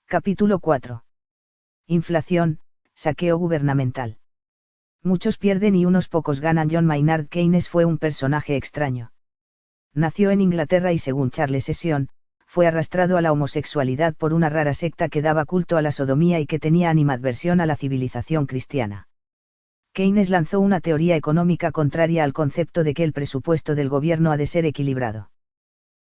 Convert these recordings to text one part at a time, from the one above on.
Capítulo 4. Inflación, saqueo gubernamental. Muchos pierden y unos pocos ganan. John Maynard Keynes fue un personaje extraño. Nació en Inglaterra y según Charles Session, fue arrastrado a la homosexualidad por una rara secta que daba culto a la sodomía y que tenía animadversión a la civilización cristiana. Keynes lanzó una teoría económica contraria al concepto de que el presupuesto del gobierno ha de ser equilibrado.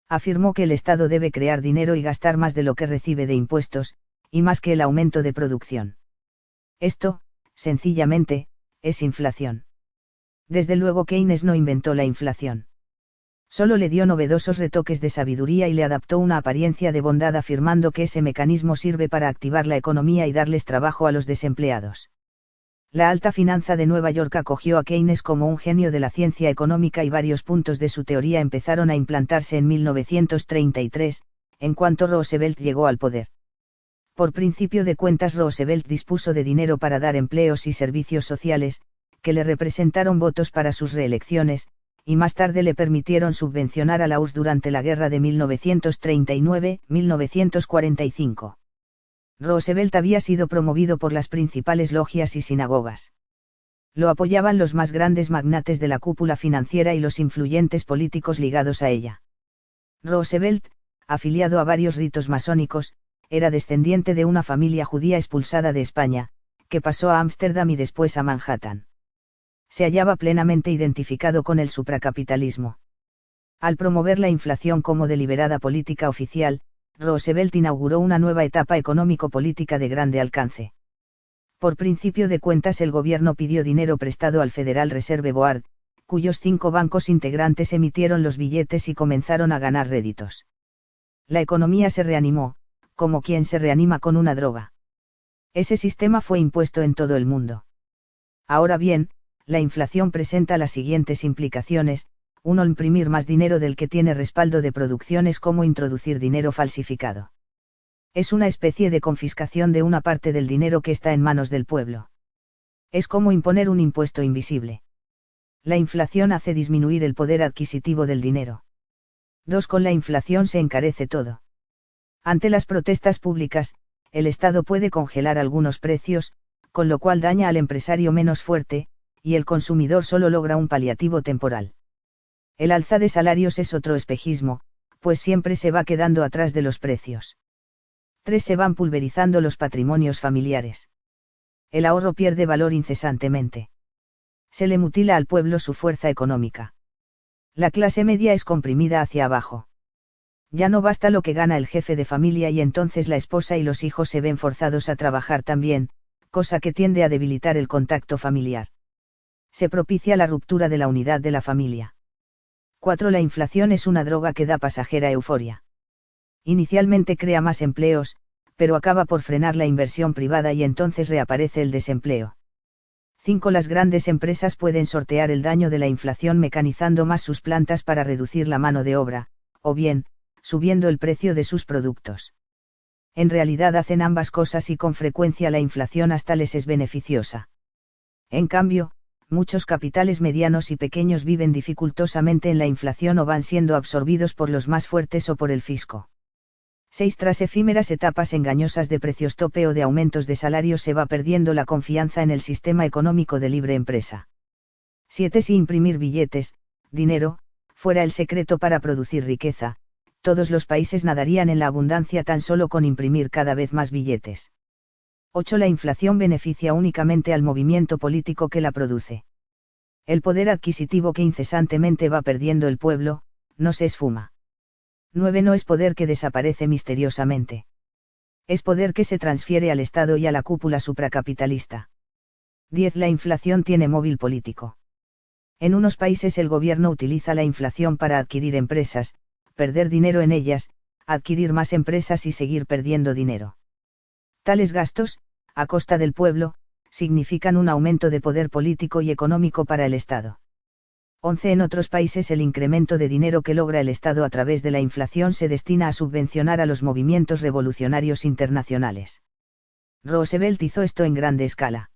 Afirmó que el Estado debe crear dinero y gastar más de lo que recibe de impuestos, y más que el aumento de producción. Esto, sencillamente, es inflación. Desde luego Keynes no inventó la inflación. Solo le dio novedosos retoques de sabiduría y le adaptó una apariencia de bondad afirmando que ese mecanismo sirve para activar la economía y darles trabajo a los desempleados. La alta finanza de Nueva York acogió a Keynes como un genio de la ciencia económica y varios puntos de su teoría empezaron a implantarse en 1933, en cuanto Roosevelt llegó al poder. Por principio de cuentas Roosevelt dispuso de dinero para dar empleos y servicios sociales, que le representaron votos para sus reelecciones, y más tarde le permitieron subvencionar a la URSS durante la guerra de 1939-1945. Roosevelt había sido promovido por las principales logias y sinagogas. Lo apoyaban los más grandes magnates de la cúpula financiera y los influyentes políticos ligados a ella. Roosevelt, afiliado a varios ritos masónicos, era descendiente de una familia judía expulsada de España, que pasó a Ámsterdam y después a Manhattan. Se hallaba plenamente identificado con el supracapitalismo. Al promover la inflación como deliberada política oficial, Roosevelt inauguró una nueva etapa económico-política de grande alcance. Por principio de cuentas el gobierno pidió dinero prestado al Federal Reserve Board, cuyos 5 bancos integrantes emitieron los billetes y comenzaron a ganar réditos. La economía se reanimó, como quien se reanima con una droga. Ese sistema fue impuesto en todo el mundo. Ahora bien, la inflación presenta las siguientes implicaciones. 1. Imprimir más dinero del que tiene respaldo de producción es como introducir dinero falsificado. Es una especie de confiscación de una parte del dinero que está en manos del pueblo. Es como imponer un impuesto invisible. La inflación hace disminuir el poder adquisitivo del dinero. 2. Con la inflación se encarece todo. Ante las protestas públicas, el Estado puede congelar algunos precios, con lo cual daña al empresario menos fuerte, y el consumidor solo logra un paliativo temporal. El alza de salarios es otro espejismo, pues siempre se va quedando atrás de los precios. 3. Se van pulverizando los patrimonios familiares. El ahorro pierde valor incesantemente. Se le mutila al pueblo su fuerza económica. La clase media es comprimida hacia abajo. Ya no basta lo que gana el jefe de familia y entonces la esposa y los hijos se ven forzados a trabajar también, cosa que tiende a debilitar el contacto familiar. Se propicia la ruptura de la unidad de la familia. 4. La inflación es una droga que da pasajera euforia. Inicialmente crea más empleos, pero acaba por frenar la inversión privada y entonces reaparece el desempleo. 5. Las grandes empresas pueden sortear el daño de la inflación mecanizando más sus plantas para reducir la mano de obra, o bien, subiendo el precio de sus productos. En realidad hacen ambas cosas y con frecuencia la inflación hasta les es beneficiosa. En cambio, muchos capitales medianos y pequeños viven dificultosamente en la inflación o van siendo absorbidos por los más fuertes o por el fisco. 6. Tras efímeras etapas engañosas de precios tope o de aumentos de salarios se va perdiendo la confianza en el sistema económico de libre empresa. 7. Si imprimir billetes, dinero, fuera el secreto para producir riqueza, todos los países nadarían en la abundancia tan solo con imprimir cada vez más billetes. 8. La inflación beneficia únicamente al movimiento político que la produce. El poder adquisitivo que incesantemente va perdiendo el pueblo, no se esfuma. 9. No es poder que desaparece misteriosamente. Es poder que se transfiere al Estado y a la cúpula supracapitalista. 10. La inflación tiene móvil político. En unos países el gobierno utiliza la inflación para adquirir empresas, perder dinero en ellas, adquirir más empresas y seguir perdiendo dinero. Tales gastos, a costa del pueblo, significan un aumento de poder político y económico para el Estado. 11. En otros países el incremento de dinero que logra el Estado a través de la inflación se destina a subvencionar a los movimientos revolucionarios internacionales. Roosevelt hizo esto en grande escala.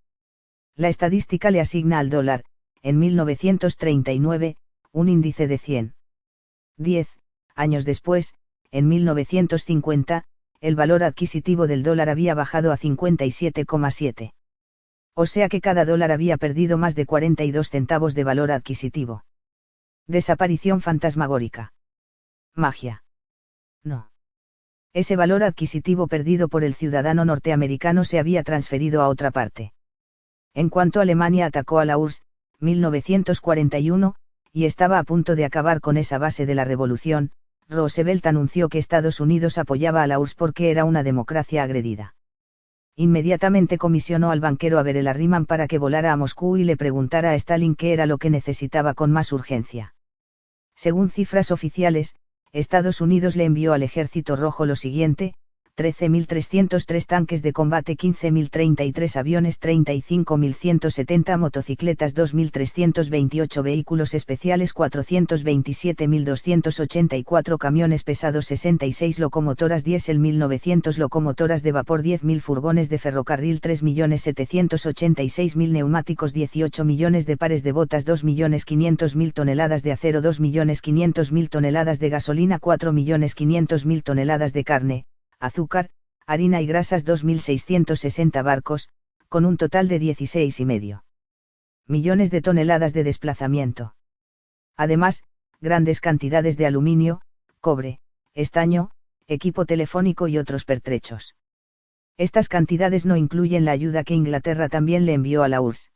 La estadística le asigna al dólar, en 1939, un índice de 100. 10 años después, en 1950, el valor adquisitivo del dólar había bajado a 57,7. O sea que cada dólar había perdido más de 42 centavos de valor adquisitivo. Desaparición fantasmagórica. Magia. No. Ese valor adquisitivo perdido por el ciudadano norteamericano se había transferido a otra parte. En cuanto Alemania atacó a la URSS, 1941, y estaba a punto de acabar con esa base de la revolución, Roosevelt anunció que Estados Unidos apoyaba a la URSS porque era una democracia agredida. Inmediatamente comisionó al banquero Averell Harriman para que volara a Moscú y le preguntara a Stalin qué era lo que necesitaba con más urgencia. Según cifras oficiales, Estados Unidos le envió al Ejército Rojo lo siguiente: 13.303 tanques de combate, 15.033 aviones, 35.170 motocicletas, 2.328 vehículos especiales, 427.284 camiones pesados, 66 locomotoras diésel, 1.900 locomotoras de vapor, 10.000 furgones de ferrocarril, 3.786.000 neumáticos, 18 millones de pares de botas, 2.500.000 toneladas de acero, 2.500.000 toneladas de gasolina, 4.500.000 toneladas de carne, azúcar, harina y grasas, 2.660 barcos, con un total de 16,5 millones de toneladas de desplazamiento. Además, grandes cantidades de aluminio, cobre, estaño, equipo telefónico y otros pertrechos. Estas cantidades no incluyen la ayuda que Inglaterra también le envió a la URSS.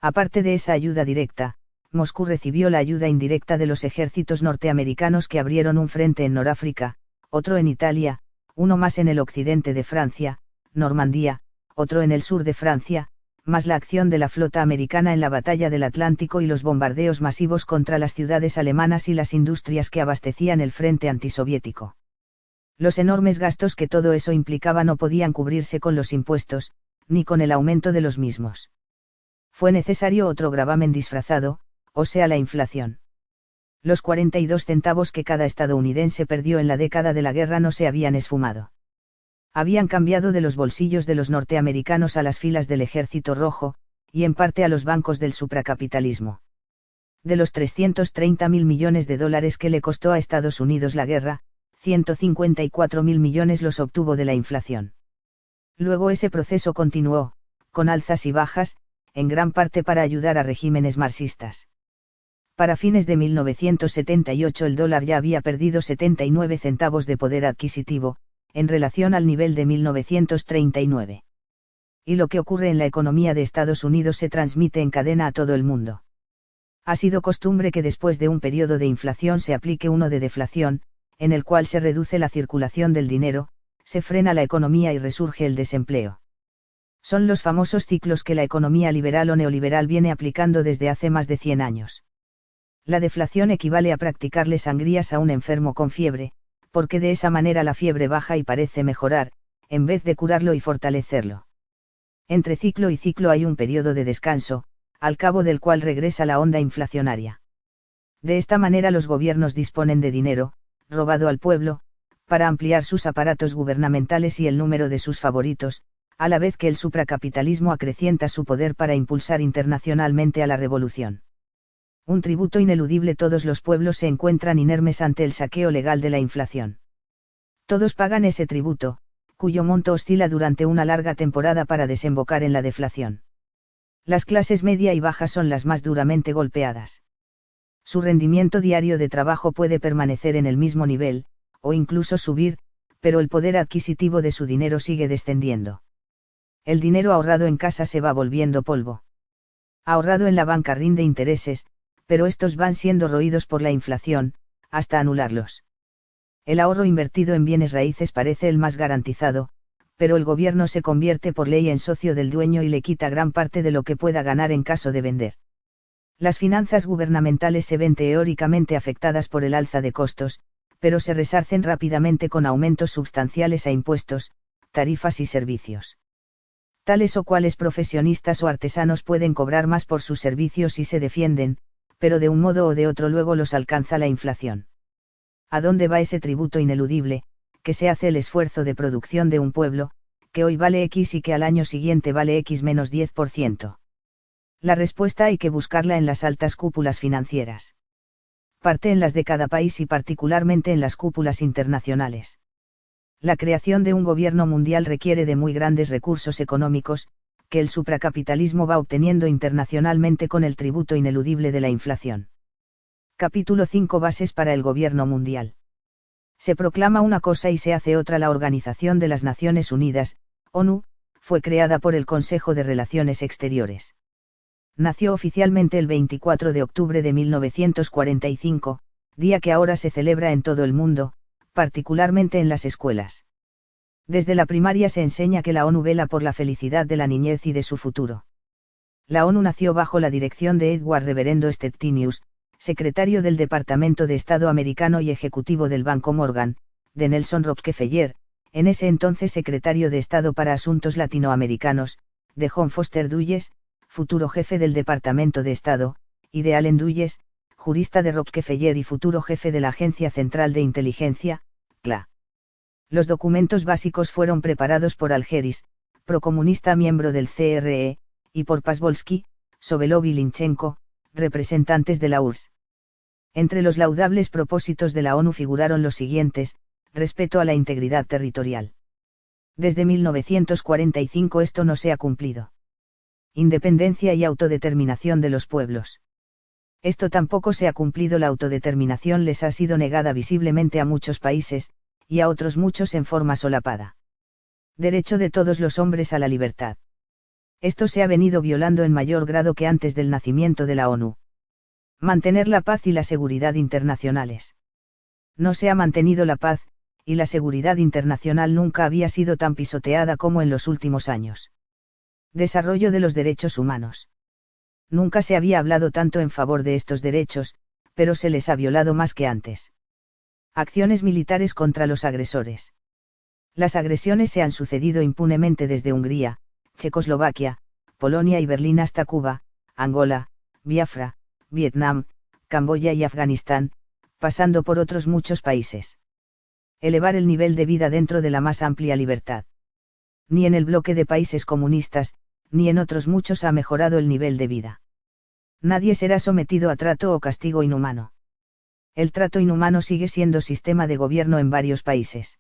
Aparte de esa ayuda directa, Moscú recibió la ayuda indirecta de los ejércitos norteamericanos que abrieron un frente en Noráfrica, otro en Italia, uno más en el occidente de Francia, Normandía, otro en el sur de Francia, más la acción de la flota americana en la batalla del Atlántico y los bombardeos masivos contra las ciudades alemanas y las industrias que abastecían el frente antisoviético. Los enormes gastos que todo eso implicaba no podían cubrirse con los impuestos, ni con el aumento de los mismos. Fue necesario otro gravamen disfrazado, o sea, la inflación. Los 42 centavos que cada estadounidense perdió en la década de la guerra no se habían esfumado. Habían cambiado de los bolsillos de los norteamericanos a las filas del Ejército Rojo, y en parte a los bancos del supracapitalismo. De los 330.000 millones de dólares que le costó a Estados Unidos la guerra, 154.000 millones los obtuvo de la inflación. Luego ese proceso continuó, con alzas y bajas, en gran parte para ayudar a regímenes marxistas. Para fines de 1978 el dólar ya había perdido 79 centavos de poder adquisitivo, en relación al nivel de 1939. Y lo que ocurre en la economía de Estados Unidos se transmite en cadena a todo el mundo. Ha sido costumbre que después de un periodo de inflación se aplique uno de deflación, en el cual se reduce la circulación del dinero, se frena la economía y resurge el desempleo. Son los famosos ciclos que la economía liberal o neoliberal viene aplicando desde hace más de 100 años. La deflación equivale a practicarle sangrías a un enfermo con fiebre, porque de esa manera la fiebre baja y parece mejorar, en vez de curarlo y fortalecerlo. Entre ciclo y ciclo hay un periodo de descanso, al cabo del cual regresa la onda inflacionaria. De esta manera los gobiernos disponen de dinero, robado al pueblo, para ampliar sus aparatos gubernamentales y el número de sus favoritos, a la vez que el supracapitalismo acrecienta su poder para impulsar internacionalmente a la revolución. Un tributo ineludible. Todos los pueblos se encuentran inermes ante el saqueo legal de la inflación. Todos pagan ese tributo, cuyo monto oscila durante una larga temporada para desembocar en la deflación. Las clases media y baja son las más duramente golpeadas. Su rendimiento diario de trabajo puede permanecer en el mismo nivel, o incluso subir, pero el poder adquisitivo de su dinero sigue descendiendo. El dinero ahorrado en casa se va volviendo polvo. Ahorrado en la banca rinde intereses, pero estos van siendo roídos por la inflación, hasta anularlos. El ahorro invertido en bienes raíces parece el más garantizado, pero el gobierno se convierte por ley en socio del dueño y le quita gran parte de lo que pueda ganar en caso de vender. Las finanzas gubernamentales se ven teóricamente afectadas por el alza de costos, pero se resarcen rápidamente con aumentos sustanciales a impuestos, tarifas y servicios. Tales o cuales profesionistas o artesanos pueden cobrar más por sus servicios y se defienden, pero de un modo o de otro luego los alcanza la inflación. ¿A dónde va ese tributo ineludible, que se hace el esfuerzo de producción de un pueblo, que hoy vale X y que al año siguiente vale X menos 10%? La respuesta hay que buscarla en las altas cúpulas financieras. Parte en las de cada país y particularmente en las cúpulas internacionales. La creación de un gobierno mundial requiere de muy grandes recursos económicos, que el supracapitalismo va obteniendo internacionalmente con el tributo ineludible de la inflación. Capítulo 5. Bases para el gobierno mundial. Se proclama una cosa y se hace otra. La Organización de las Naciones Unidas, ONU, fue creada por el Consejo de Relaciones Exteriores. Nació oficialmente el 24 de octubre de 1945, día que ahora se celebra en todo el mundo, particularmente en las escuelas. Desde la primaria se enseña que la ONU vela por la felicidad de la niñez y de su futuro. La ONU nació bajo la dirección de Edward Reverendo Stettinius, secretario del Departamento de Estado americano y ejecutivo del Banco Morgan, de Nelson Rockefeller, en ese entonces secretario de Estado para Asuntos Latinoamericanos, de John Foster Dulles, futuro jefe del Departamento de Estado, y de Allen Dulles, jurista de Rockefeller y futuro jefe de la Agencia Central de Inteligencia, CLA. Los documentos básicos fueron preparados por Algeris, procomunista miembro del CRE, y por Pazvolsky, Sovelov y Linchenko, representantes de la URSS. Entre los laudables propósitos de la ONU figuraron los siguientes: respeto a la integridad territorial. Desde 1945 esto no se ha cumplido. Independencia y autodeterminación de los pueblos. Esto tampoco se ha cumplido. La autodeterminación les ha sido negada visiblemente a muchos países, y a otros muchos en forma solapada. Derecho de todos los hombres a la libertad. Esto se ha venido violando en mayor grado que antes del nacimiento de la ONU. Mantener la paz y la seguridad internacionales. No se ha mantenido la paz, y la seguridad internacional nunca había sido tan pisoteada como en los últimos años. Desarrollo de los derechos humanos. Nunca se había hablado tanto en favor de estos derechos, pero se les ha violado más que antes. Acciones militares contra los agresores. Las agresiones se han sucedido impunemente desde Hungría, Checoslovaquia, Polonia y Berlín hasta Cuba, Angola, Biafra, Vietnam, Camboya y Afganistán, pasando por otros muchos países. Elevar el nivel de vida dentro de la más amplia libertad. Ni en el bloque de países comunistas, ni en otros muchos ha mejorado el nivel de vida. Nadie será sometido a trato o castigo inhumano. El trato inhumano sigue siendo sistema de gobierno en varios países.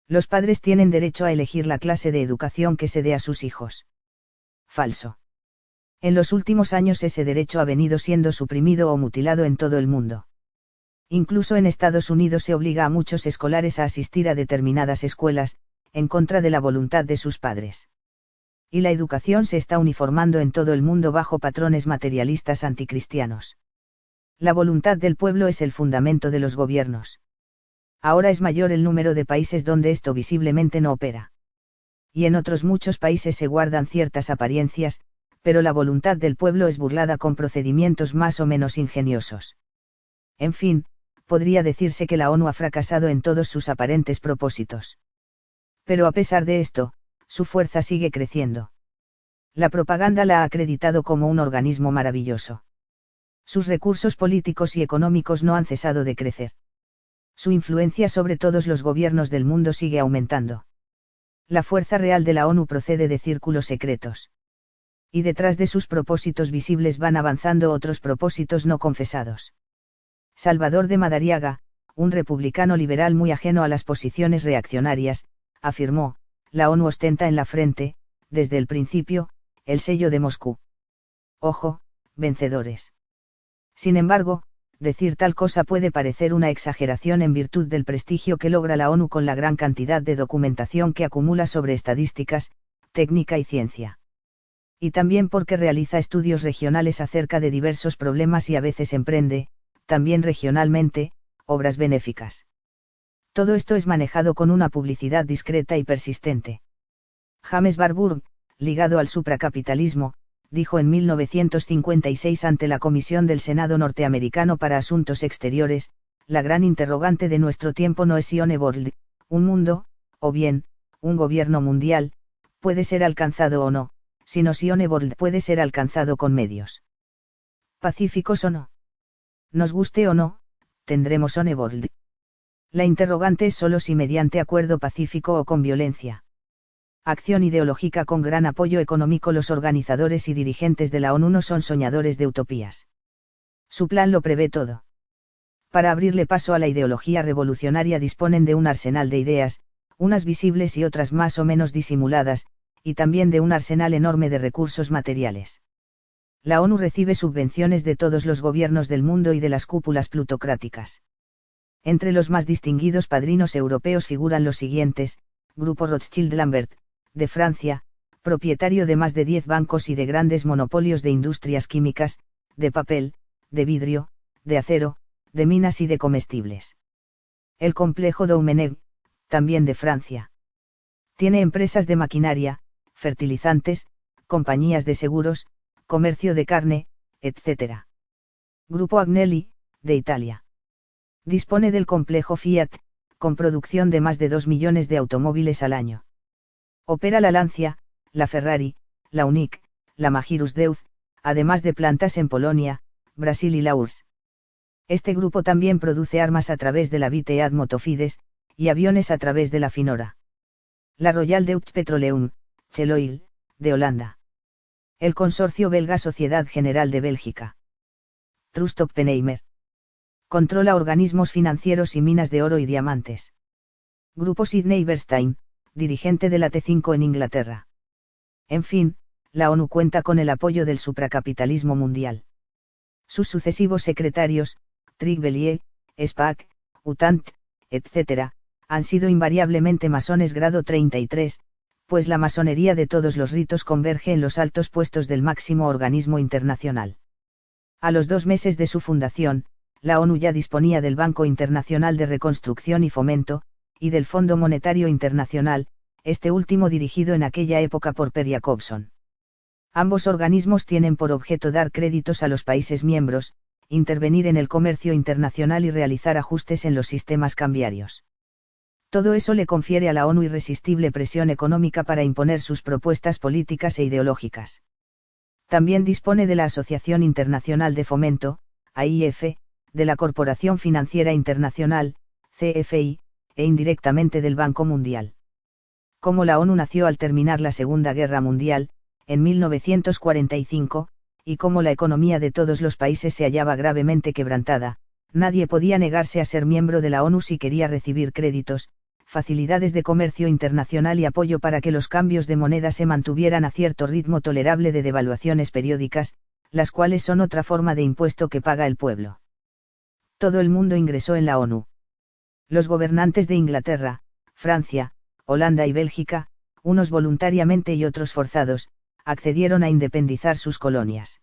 Los padres tienen derecho a elegir la clase de educación que se dé a sus hijos. Falso. En los últimos años ese derecho ha venido siendo suprimido o mutilado en todo el mundo. Incluso en Estados Unidos se obliga a muchos escolares a asistir a determinadas escuelas, en contra de la voluntad de sus padres. Y la educación se está uniformando en todo el mundo bajo patrones materialistas anticristianos. La voluntad del pueblo es el fundamento de los gobiernos. Ahora es mayor el número de países donde esto visiblemente no opera. Y en otros muchos países se guardan ciertas apariencias, pero la voluntad del pueblo es burlada con procedimientos más o menos ingeniosos. En fin, podría decirse que la ONU ha fracasado en todos sus aparentes propósitos. Pero a pesar de esto, su fuerza sigue creciendo. La propaganda la ha acreditado como un organismo maravilloso. Sus recursos políticos y económicos no han cesado de crecer. Su influencia sobre todos los gobiernos del mundo sigue aumentando. La fuerza real de la ONU procede de círculos secretos. Y detrás de sus propósitos visibles van avanzando otros propósitos no confesados. Salvador de Madariaga, un republicano liberal muy ajeno a las posiciones reaccionarias, afirmó: la ONU ostenta en la frente, desde el principio, el sello de Moscú. Ojo, vencedores. Sin embargo, decir tal cosa puede parecer una exageración en virtud del prestigio que logra la ONU con la gran cantidad de documentación que acumula sobre estadísticas, técnica y ciencia. Y también porque realiza estudios regionales acerca de diversos problemas y a veces emprende, también regionalmente, obras benéficas. Todo esto es manejado con una publicidad discreta y persistente. James Barbour, ligado al supracapitalismo, dijo en 1956 ante la Comisión del Senado norteamericano para Asuntos Exteriores: la gran interrogante de nuestro tiempo no es si one world, un mundo, o bien, un gobierno mundial, puede ser alcanzado o no, sino si one world puede ser alcanzado con medios pacíficos o no. Nos guste o no, tendremos one world. La interrogante es solo si mediante acuerdo pacífico o con violencia. Acción ideológica con gran apoyo económico. Los organizadores y dirigentes de la ONU no son soñadores de utopías. Su plan lo prevé todo. Para abrirle paso a la ideología revolucionaria disponen de un arsenal de ideas, unas visibles y otras más o menos disimuladas, y también de un arsenal enorme de recursos materiales. La ONU recibe subvenciones de todos los gobiernos del mundo y de las cúpulas plutocráticas. Entre los más distinguidos padrinos europeos figuran los siguientes: Grupo Rothschild-Lambert, de Francia, propietario de más de 10 bancos y de grandes monopolios de industrias químicas, de papel, de vidrio, de acero, de minas y de comestibles. El complejo Domenech, también de Francia. Tiene empresas de maquinaria, fertilizantes, compañías de seguros, comercio de carne, etc. Grupo Agnelli, de Italia. Dispone del complejo Fiat, con producción de más de 2 millones de automóviles al año. Opera la Lancia, la Ferrari, la Unic, la Magirus Deutz, además de plantas en Polonia, Brasil y la URSS. Este grupo también produce armas a través de la Vitead Motofides, y aviones a través de la Finora. La Royal Deutsche Petroleum, Shell Oil, de Holanda. El consorcio belga Sociedad General de Bélgica. Trust Oppenheimer. Controla organismos financieros y minas de oro y diamantes. Grupo Sidney Bernstein, dirigente de la T5 en Inglaterra. En fin, la ONU cuenta con el apoyo del supracapitalismo mundial. Sus sucesivos secretarios, Trinquelier, Spaak, Utant, etc., han sido invariablemente masones grado 33, pues la masonería de todos los ritos converge en los altos puestos del máximo organismo internacional. A los 2 meses de su fundación, la ONU ya disponía del Banco Internacional de Reconstrucción y Fomento, y del Fondo Monetario Internacional, este último dirigido en aquella época por Per Jacobson. Ambos organismos tienen por objeto dar créditos a los países miembros, intervenir en el comercio internacional y realizar ajustes en los sistemas cambiarios. Todo eso le confiere a la ONU irresistible presión económica para imponer sus propuestas políticas e ideológicas. También dispone de la Asociación Internacional de Fomento, AIF, de la Corporación Financiera Internacional, CFI, e indirectamente del Banco Mundial. Como la ONU nació al terminar la Segunda Guerra Mundial, en 1945, y como la economía de todos los países se hallaba gravemente quebrantada, nadie podía negarse a ser miembro de la ONU si quería recibir créditos, facilidades de comercio internacional y apoyo para que los cambios de moneda se mantuvieran a cierto ritmo tolerable de devaluaciones periódicas, las cuales son otra forma de impuesto que paga el pueblo. Todo el mundo ingresó en la ONU. Los gobernantes de Inglaterra, Francia, Holanda y Bélgica, unos voluntariamente y otros forzados, accedieron a independizar sus colonias.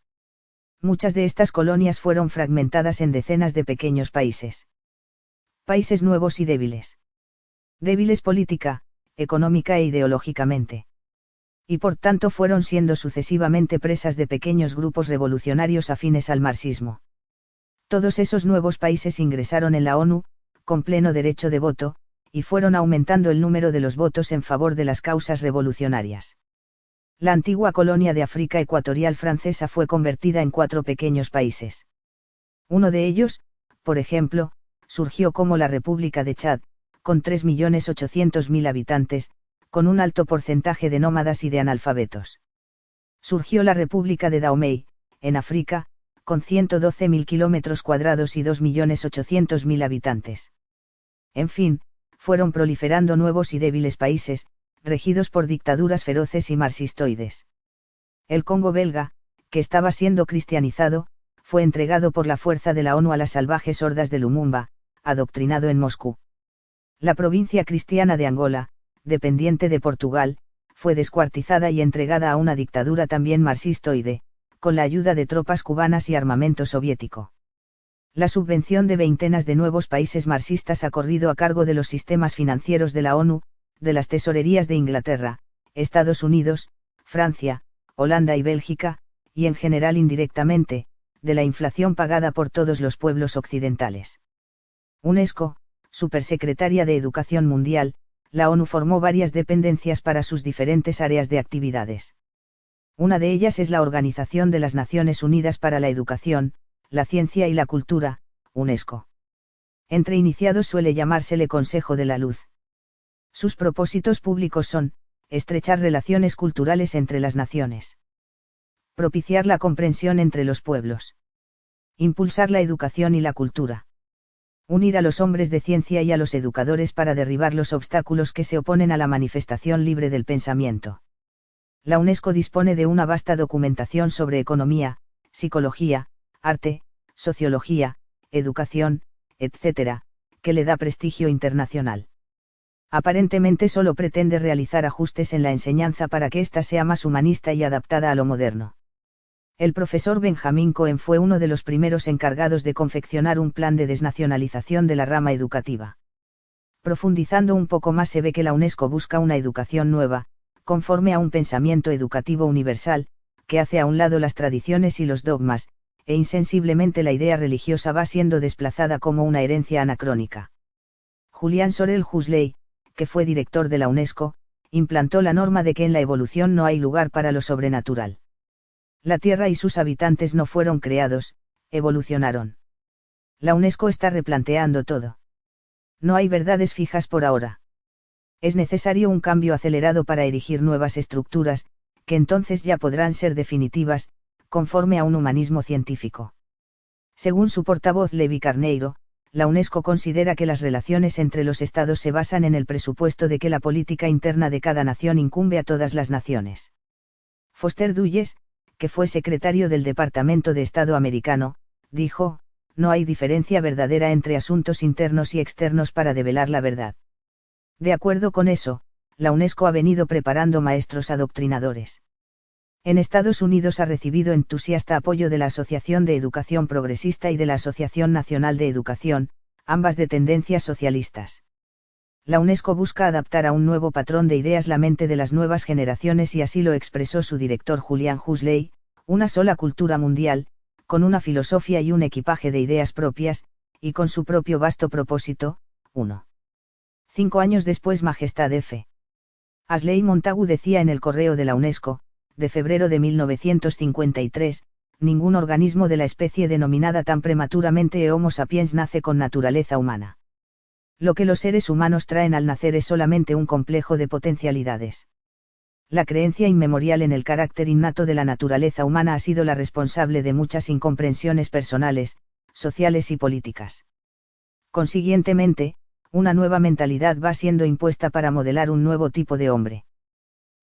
Muchas de estas colonias fueron fragmentadas en decenas de pequeños países. Países nuevos y débiles. Débiles política, económica e ideológicamente. Y por tanto fueron siendo sucesivamente presas de pequeños grupos revolucionarios afines al marxismo. Todos esos nuevos países ingresaron en la ONU, con pleno derecho de voto, y fueron aumentando el número de los votos en favor de las causas revolucionarias. La antigua colonia de África Ecuatorial francesa fue convertida en 4 pequeños países. Uno de ellos, por ejemplo, surgió como la República de Chad, con 3.800.000 habitantes, con un alto porcentaje de nómadas y de analfabetos. Surgió la República de Dahomey, en África, con 112.000 kilómetros cuadrados y 2.800.000 habitantes. En fin, fueron proliferando nuevos y débiles países, regidos por dictaduras feroces y marxistoides. El Congo belga, que estaba siendo cristianizado, fue entregado por la fuerza de la ONU a las salvajes hordas de Lumumba, adoctrinado en Moscú. La provincia cristiana de Angola, dependiente de Portugal, fue descuartizada y entregada a una dictadura también marxistoide, con la ayuda de tropas cubanas y armamento soviético. La subvención de veintenas de nuevos países marxistas ha corrido a cargo de los sistemas financieros de la ONU, de las tesorerías de Inglaterra, Estados Unidos, Francia, Holanda y Bélgica, y en general indirectamente, de la inflación pagada por todos los pueblos occidentales. UNESCO, Supersecretaria de Educación Mundial, la ONU formó varias dependencias para sus diferentes áreas de actividades. Una de ellas es la Organización de las Naciones Unidas para la Educación, la Ciencia y la Cultura, UNESCO. Entre iniciados suele llamársele Consejo de la Luz. Sus propósitos públicos son, estrechar relaciones culturales entre las naciones. Propiciar la comprensión entre los pueblos. Impulsar la educación y la cultura. Unir a los hombres de ciencia y a los educadores para derribar los obstáculos que se oponen a la manifestación libre del pensamiento. La UNESCO dispone de una vasta documentación sobre economía, psicología, arte, sociología, educación, etc., que le da prestigio internacional. Aparentemente solo pretende realizar ajustes en la enseñanza para que ésta sea más humanista y adaptada a lo moderno. El profesor Benjamin Cohen fue uno de los primeros encargados de confeccionar un plan de desnacionalización de la rama educativa. Profundizando un poco más se ve que la UNESCO busca una educación nueva, conforme a un pensamiento educativo universal, que hace a un lado las tradiciones y los dogmas, e insensiblemente la idea religiosa va siendo desplazada como una herencia anacrónica. Julian Sorel Huxley, que fue director de la UNESCO, implantó la norma de que en la evolución no hay lugar para lo sobrenatural. La Tierra y sus habitantes no fueron creados, evolucionaron. La UNESCO está replanteando todo. No hay verdades fijas por ahora. Es necesario un cambio acelerado para erigir nuevas estructuras, que entonces ya podrán ser definitivas, conforme a un humanismo científico. Según su portavoz Levi Carneiro, la UNESCO considera que las relaciones entre los estados se basan en el presupuesto de que la política interna de cada nación incumbe a todas las naciones. Foster Dulles, que fue secretario del Departamento de Estado americano, dijo, no hay diferencia verdadera entre asuntos internos y externos para develar la verdad. De acuerdo con eso, la UNESCO ha venido preparando maestros adoctrinadores. En Estados Unidos ha recibido entusiasta apoyo de la Asociación de Educación Progresista y de la Asociación Nacional de Educación, ambas de tendencias socialistas. La UNESCO busca adaptar a un nuevo patrón de ideas la mente de las nuevas generaciones y así lo expresó su director Julian Huxley, una sola cultura mundial, con una filosofía y un equipaje de ideas propias, y con su propio vasto propósito. 1. 5 años después Majestad F. Ashley Montagu decía en el correo de la UNESCO, de febrero de 1953, ningún organismo de la especie denominada tan prematuramente Homo sapiens nace con naturaleza humana. Lo que los seres humanos traen al nacer es solamente un complejo de potencialidades. La creencia inmemorial en el carácter innato de la naturaleza humana ha sido la responsable de muchas incomprensiones personales, sociales y políticas. Consiguientemente, una nueva mentalidad va siendo impuesta para modelar un nuevo tipo de hombre.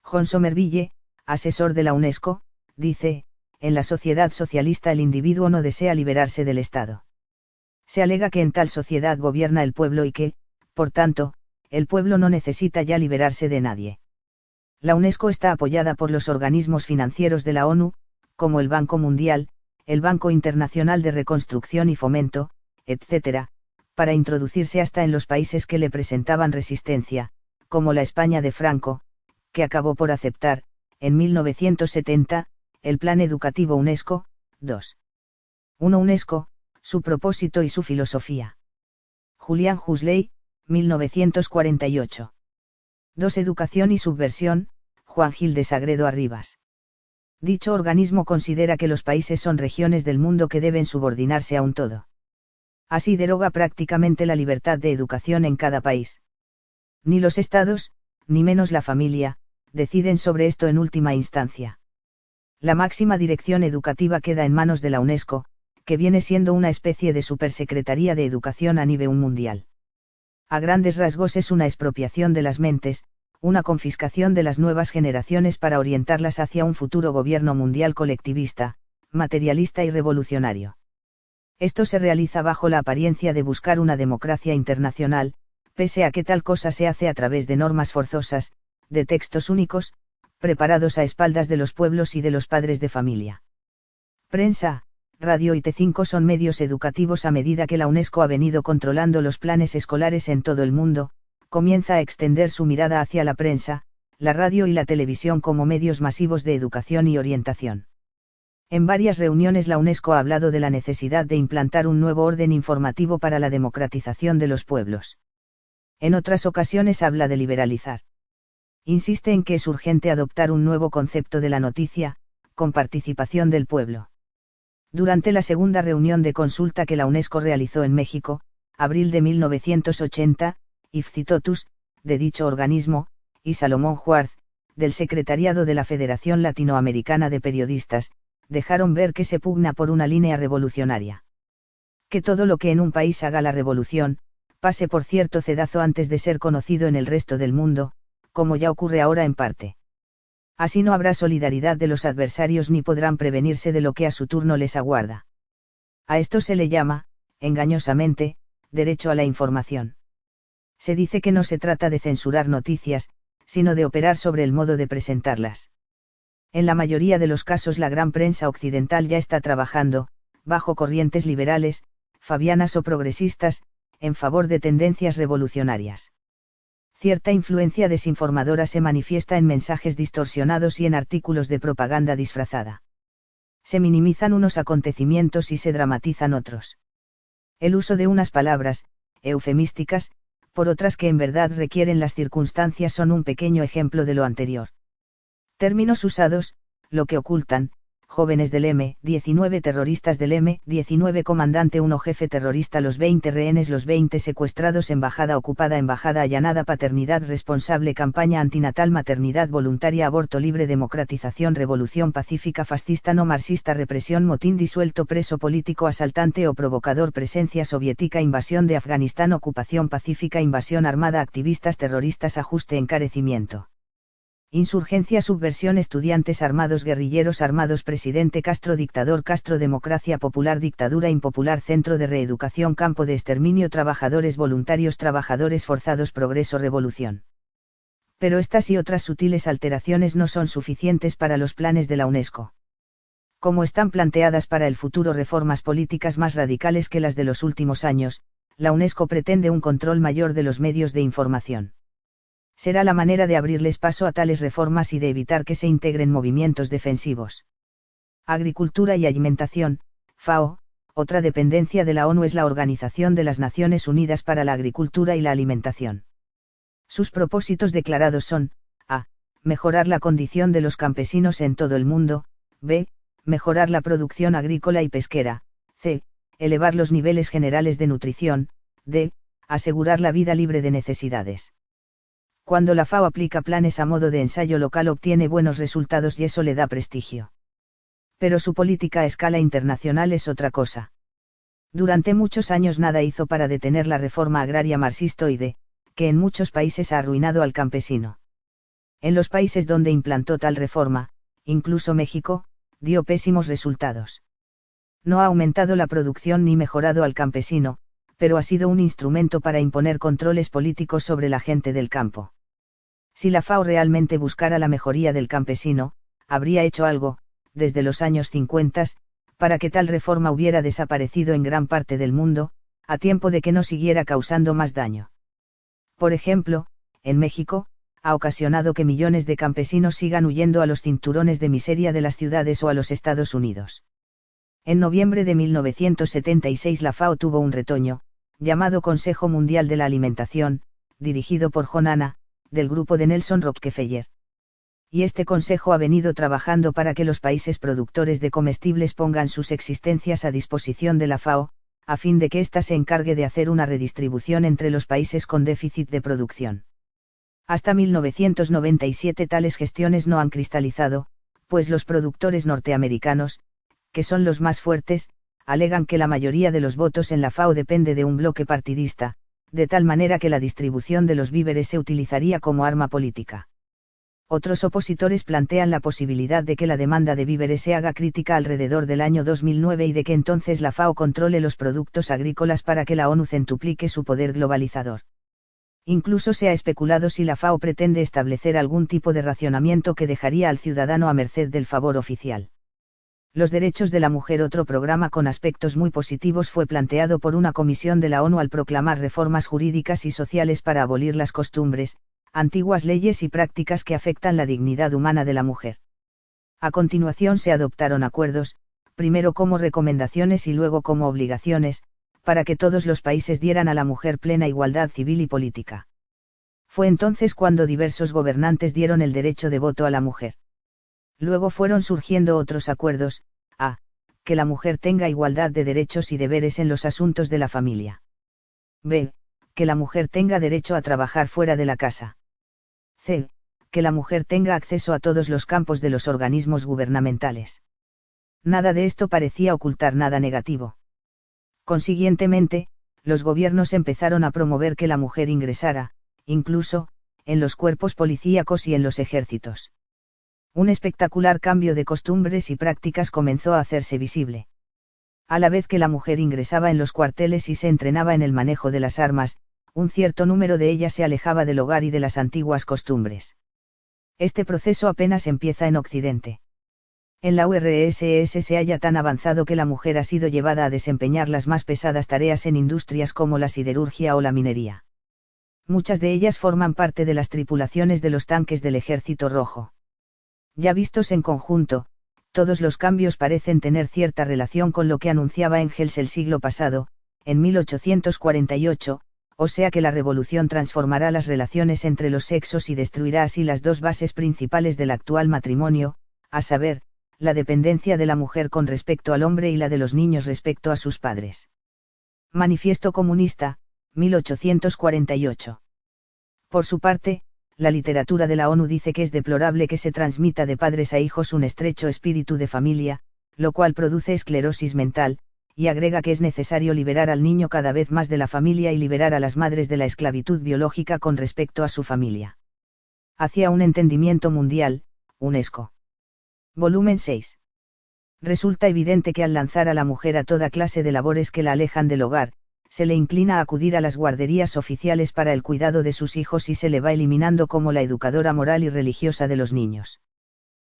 John Somerville, asesor de la UNESCO, dice, en la sociedad socialista el individuo no desea liberarse del Estado. Se alega que en tal sociedad gobierna el pueblo y que, por tanto, el pueblo no necesita ya liberarse de nadie. La UNESCO está apoyada por los organismos financieros de la ONU, como el Banco Mundial, el Banco Internacional de Reconstrucción y Fomento, etc., para introducirse hasta en los países que le presentaban resistencia, como la España de Franco, que acabó por aceptar, en 1970, el Plan Educativo UNESCO. 2. 1. UNESCO, su propósito y su filosofía. Julian Huxley, 1948. 2. Educación y subversión, Juan Gil de Sagredo Arribas. Dicho organismo considera que los países son regiones del mundo que deben subordinarse a un todo. Así deroga prácticamente la libertad de educación en cada país. Ni los estados, ni menos la familia, deciden sobre esto en última instancia. La máxima dirección educativa queda en manos de la UNESCO, que viene siendo una especie de supersecretaría de educación a nivel mundial. A grandes rasgos es una expropiación de las mentes, una confiscación de las nuevas generaciones para orientarlas hacia un futuro gobierno mundial colectivista, materialista y revolucionario. Esto se realiza bajo la apariencia de buscar una democracia internacional, pese a que tal cosa se hace a través de normas forzosas, de textos únicos, preparados a espaldas de los pueblos y de los padres de familia. Prensa, radio y T5 son medios educativos. A medida que la UNESCO ha venido controlando los planes escolares en todo el mundo, comienza a extender su mirada hacia la prensa, la radio y la televisión como medios masivos de educación y orientación. En varias reuniones la UNESCO ha hablado de la necesidad de implantar un nuevo orden informativo para la democratización de los pueblos. En otras ocasiones habla de liberalizar. Insiste en que es urgente adoptar un nuevo concepto de la noticia, con participación del pueblo. Durante la segunda reunión de consulta que la UNESCO realizó en México, abril de 1980, Yves Totus, de dicho organismo, y Salomón Juarz, del Secretariado de la Federación Latinoamericana de Periodistas, dejaron ver que se pugna por una línea revolucionaria. Que todo lo que en un país haga la revolución, pase por cierto cedazo antes de ser conocido en el resto del mundo, como ya ocurre ahora en parte. Así no habrá solidaridad de los adversarios ni podrán prevenirse de lo que a su turno les aguarda. A esto se le llama, engañosamente, derecho a la información. Se dice que no se trata de censurar noticias, sino de operar sobre el modo de presentarlas. En la mayoría de los casos la gran prensa occidental ya está trabajando, bajo corrientes liberales, fabianas o progresistas, en favor de tendencias revolucionarias. Cierta influencia desinformadora se manifiesta en mensajes distorsionados y en artículos de propaganda disfrazada. Se minimizan unos acontecimientos y se dramatizan otros. El uso de unas palabras, eufemísticas, por otras que en verdad requieren las circunstancias son un pequeño ejemplo de lo anterior. Términos usados, lo que ocultan, jóvenes del M-19 terroristas del M-19 comandante 1 jefe terrorista los 20 rehenes los 20 secuestrados embajada ocupada embajada allanada paternidad responsable campaña antinatal maternidad voluntaria aborto libre democratización revolución pacífica fascista no marxista represión motín disuelto preso político asaltante o provocador presencia soviética invasión de Afganistán ocupación pacífica invasión armada activistas terroristas ajuste encarecimiento. Insurgencia subversión estudiantes armados guerrilleros armados presidente Castro dictador Castro democracia popular dictadura impopular centro de reeducación campo de exterminio trabajadores voluntarios trabajadores forzados progreso revolución. Pero estas y otras sutiles alteraciones no son suficientes para los planes de la UNESCO. Como están planteadas para el futuro reformas políticas más radicales que las de los últimos años, la UNESCO pretende un control mayor de los medios de información. Será la manera de abrirles paso a tales reformas y de evitar que se integren movimientos defensivos. Agricultura y alimentación, FAO, otra dependencia de la ONU es la Organización de las Naciones Unidas para la Agricultura y la Alimentación. Sus propósitos declarados son, a. Mejorar la condición de los campesinos en todo el mundo, b. Mejorar la producción agrícola y pesquera, c. Elevar los niveles generales de nutrición, d. Asegurar la vida libre de necesidades. Cuando la FAO aplica planes a modo de ensayo local obtiene buenos resultados y eso le da prestigio. Pero su política a escala internacional es otra cosa. Durante muchos años nada hizo para detener la reforma agraria marxistoide, que en muchos países ha arruinado al campesino. En los países donde implantó tal reforma, incluso México, dio pésimos resultados. No ha aumentado la producción ni mejorado al campesino, pero ha sido un instrumento para imponer controles políticos sobre la gente del campo. Si la FAO realmente buscara la mejoría del campesino, habría hecho algo, desde los años 50, para que tal reforma hubiera desaparecido en gran parte del mundo, a tiempo de que no siguiera causando más daño. Por ejemplo, en México, ha ocasionado que millones de campesinos sigan huyendo a los cinturones de miseria de las ciudades o a los Estados Unidos. En noviembre de 1976 la FAO tuvo un retoño, llamado Consejo Mundial de la Alimentación, dirigido por John Hanna, del grupo de Nelson Rockefeller. Y este consejo ha venido trabajando para que los países productores de comestibles pongan sus existencias a disposición de la FAO, a fin de que ésta se encargue de hacer una redistribución entre los países con déficit de producción. Hasta 1997 tales gestiones no han cristalizado, pues los productores norteamericanos, que son los más fuertes, alegan que la mayoría de los votos en la FAO depende de un bloque partidista, de tal manera que la distribución de los víveres se utilizaría como arma política. Otros opositores plantean la posibilidad de que la demanda de víveres se haga crítica alrededor del año 2009 y de que entonces la FAO controle los productos agrícolas para que la ONU centuplique su poder globalizador. Incluso se ha especulado si la FAO pretende establecer algún tipo de racionamiento que dejaría al ciudadano a merced del favor oficial. Los derechos de la mujer. Otro programa con aspectos muy positivos fue planteado por una comisión de la ONU al proclamar reformas jurídicas y sociales para abolir las costumbres, antiguas leyes y prácticas que afectan la dignidad humana de la mujer. A continuación se adoptaron acuerdos, primero como recomendaciones y luego como obligaciones, para que todos los países dieran a la mujer plena igualdad civil y política. Fue entonces cuando diversos gobernantes dieron el derecho de voto a la mujer. Luego fueron surgiendo otros acuerdos, a. Que la mujer tenga igualdad de derechos y deberes en los asuntos de la familia. b. Que la mujer tenga derecho a trabajar fuera de la casa. c. Que la mujer tenga acceso a todos los campos de los organismos gubernamentales. Nada de esto parecía ocultar nada negativo. Consiguientemente, los gobiernos empezaron a promover que la mujer ingresara, incluso, en los cuerpos policíacos y en los ejércitos. Un espectacular cambio de costumbres y prácticas comenzó a hacerse visible. A la vez que la mujer ingresaba en los cuarteles y se entrenaba en el manejo de las armas, un cierto número de ellas se alejaba del hogar y de las antiguas costumbres. Este proceso apenas empieza en Occidente. En la URSS se halla tan avanzado que la mujer ha sido llevada a desempeñar las más pesadas tareas en industrias como la siderurgia o la minería. Muchas de ellas forman parte de las tripulaciones de los tanques del Ejército Rojo. Ya vistos en conjunto, todos los cambios parecen tener cierta relación con lo que anunciaba Engels el siglo pasado, en 1848, o sea que la revolución transformará las relaciones entre los sexos y destruirá así las dos bases principales del actual matrimonio, a saber, la dependencia de la mujer con respecto al hombre y la de los niños respecto a sus padres. Manifiesto Comunista, 1848. Por su parte, la literatura de la ONU dice que es deplorable que se transmita de padres a hijos un estrecho espíritu de familia, lo cual produce esclerosis mental, y agrega que es necesario liberar al niño cada vez más de la familia y liberar a las madres de la esclavitud biológica con respecto a su familia. Hacia un entendimiento mundial, UNESCO. Volumen 6. Resulta evidente que al lanzar a la mujer a toda clase de labores que la alejan del hogar, se le inclina a acudir a las guarderías oficiales para el cuidado de sus hijos y se le va eliminando como la educadora moral y religiosa de los niños.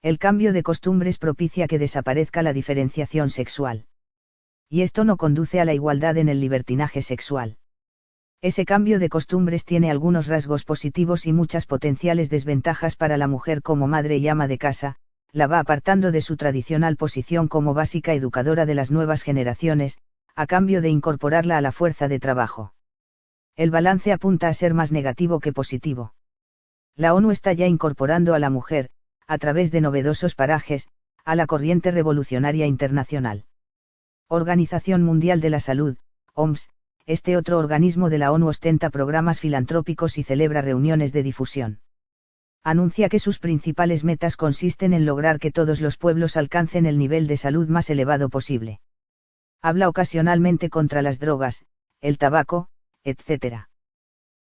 El cambio de costumbres propicia que desaparezca la diferenciación sexual. Y esto no conduce a la igualdad en el libertinaje sexual. Ese cambio de costumbres tiene algunos rasgos positivos y muchas potenciales desventajas para la mujer como madre y ama de casa, la va apartando de su tradicional posición como básica educadora de las nuevas generaciones, a cambio de incorporarla a la fuerza de trabajo. El balance apunta a ser más negativo que positivo. La ONU está ya incorporando a la mujer, a través de novedosos parajes, a la corriente revolucionaria internacional. Organización Mundial de la Salud, OMS, este otro organismo de la ONU ostenta programas filantrópicos y celebra reuniones de difusión. Anuncia que sus principales metas consisten en lograr que todos los pueblos alcancen el nivel de salud más elevado posible. Habla ocasionalmente contra las drogas, el tabaco, etc.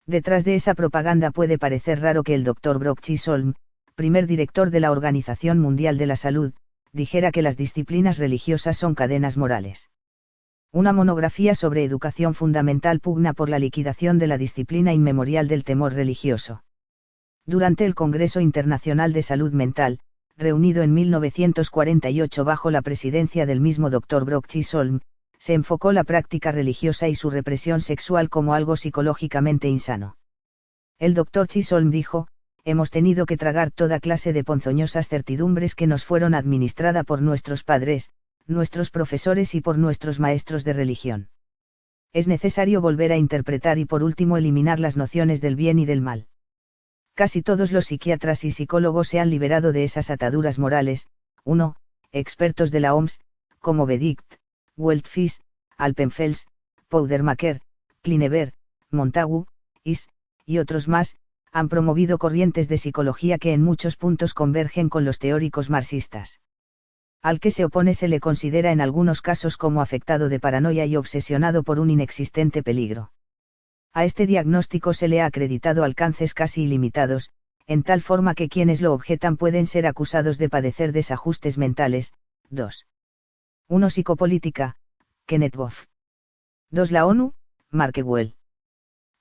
Detrás de esa propaganda puede parecer raro que el Dr. Brock Chisholm, primer director de la Organización Mundial de la Salud, dijera que las disciplinas religiosas son cadenas morales. Una monografía sobre educación fundamental pugna por la liquidación de la disciplina inmemorial del temor religioso. Durante el Congreso Internacional de Salud Mental, reunido en 1948 bajo la presidencia del mismo Dr. Brock Chisholm, se enfocó la práctica religiosa y su represión sexual como algo psicológicamente insano. El Dr. Chisholm dijo: hemos tenido que tragar toda clase de ponzoñosas certidumbres que nos fueron administradas por nuestros padres, nuestros profesores y por nuestros maestros de religión. Es necesario volver a interpretar y por último eliminar las nociones del bien y del mal. Casi todos los psiquiatras y psicólogos se han liberado de esas ataduras morales. 1. Expertos de la OMS, como Bedict, Weltfish, Alpenfels, Powdermaker, Klineber, Montagu, Is, y otros más, han promovido corrientes de psicología que en muchos puntos convergen con los teóricos marxistas. Al que se opone se le considera en algunos casos como afectado de paranoia y obsesionado por un inexistente peligro. A este diagnóstico se le ha acreditado alcances casi ilimitados, en tal forma que quienes lo objetan pueden ser acusados de padecer desajustes mentales. 2. 1. Psicopolítica, Kenneth Goff. 2. La ONU, Mark Ewell.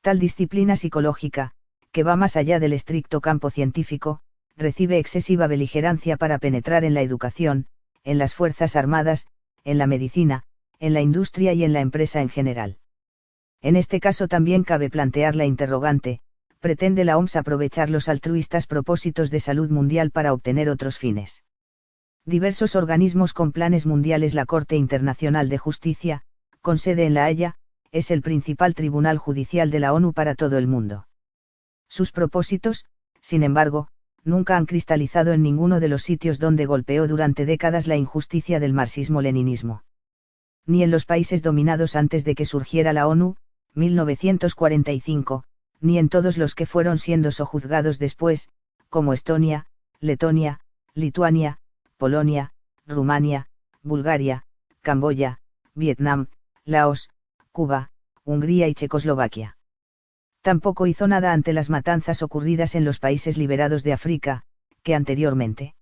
Tal disciplina psicológica, que va más allá del estricto campo científico, recibe excesiva beligerancia para penetrar en la educación, en las Fuerzas Armadas, en la medicina, en la industria y en la empresa en general. En este caso también cabe plantear la interrogante: ¿pretende la OMS aprovechar los altruistas propósitos de salud mundial para obtener otros fines? Diversos organismos con planes mundiales. La Corte Internacional de Justicia, con sede en La Haya, es el principal tribunal judicial de la ONU para todo el mundo. Sus propósitos, sin embargo, nunca han cristalizado en ninguno de los sitios donde golpeó durante décadas la injusticia del marxismo-leninismo. Ni en los países dominados antes de que surgiera la ONU, 1945, ni en todos los que fueron siendo sojuzgados después, como Estonia, Letonia, Lituania, Polonia, Rumania, Bulgaria, Camboya, Vietnam, Laos, Cuba, Hungría y Checoslovaquia. Tampoco hizo nada ante las matanzas ocurridas en los países liberados de África, que anteriormente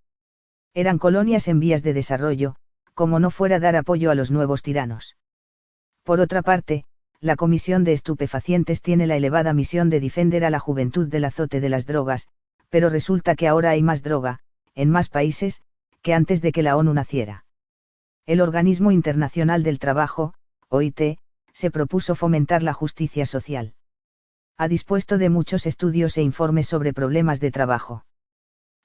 eran colonias en vías de desarrollo, como no fuera dar apoyo a los nuevos tiranos. Por otra parte, la Comisión de Estupefacientes tiene la elevada misión de defender a la juventud del azote de las drogas, pero resulta que ahora hay más droga, en más países, que antes de que la ONU naciera. El Organismo Internacional del Trabajo, OIT, se propuso fomentar la justicia social. Ha dispuesto de muchos estudios e informes sobre problemas de trabajo.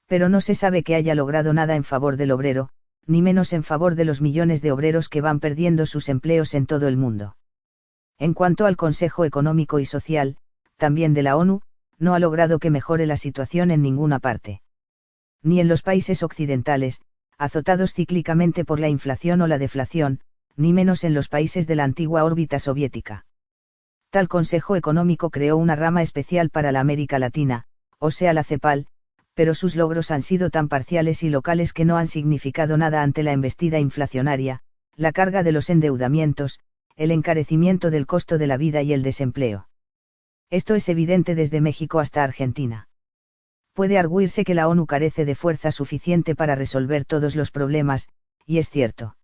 Pero no se sabe que haya logrado nada en favor del obrero, ni menos en favor de los millones de obreros que van perdiendo sus empleos en todo el mundo. En cuanto al Consejo Económico y Social, también de la ONU, no ha logrado que mejore la situación en ninguna parte. Ni en los países occidentales, azotados cíclicamente por la inflación o la deflación, ni menos en los países de la antigua órbita soviética. Tal Consejo Económico creó una rama especial para la América Latina, o sea la CEPAL, pero sus logros han sido tan parciales y locales que no han significado nada ante la embestida inflacionaria, la carga de los endeudamientos, el encarecimiento del costo de la vida y el desempleo. Esto es evidente desde México hasta Argentina. Puede arguirse que la ONU carece de fuerza suficiente para resolver todos los problemas, y es cierto.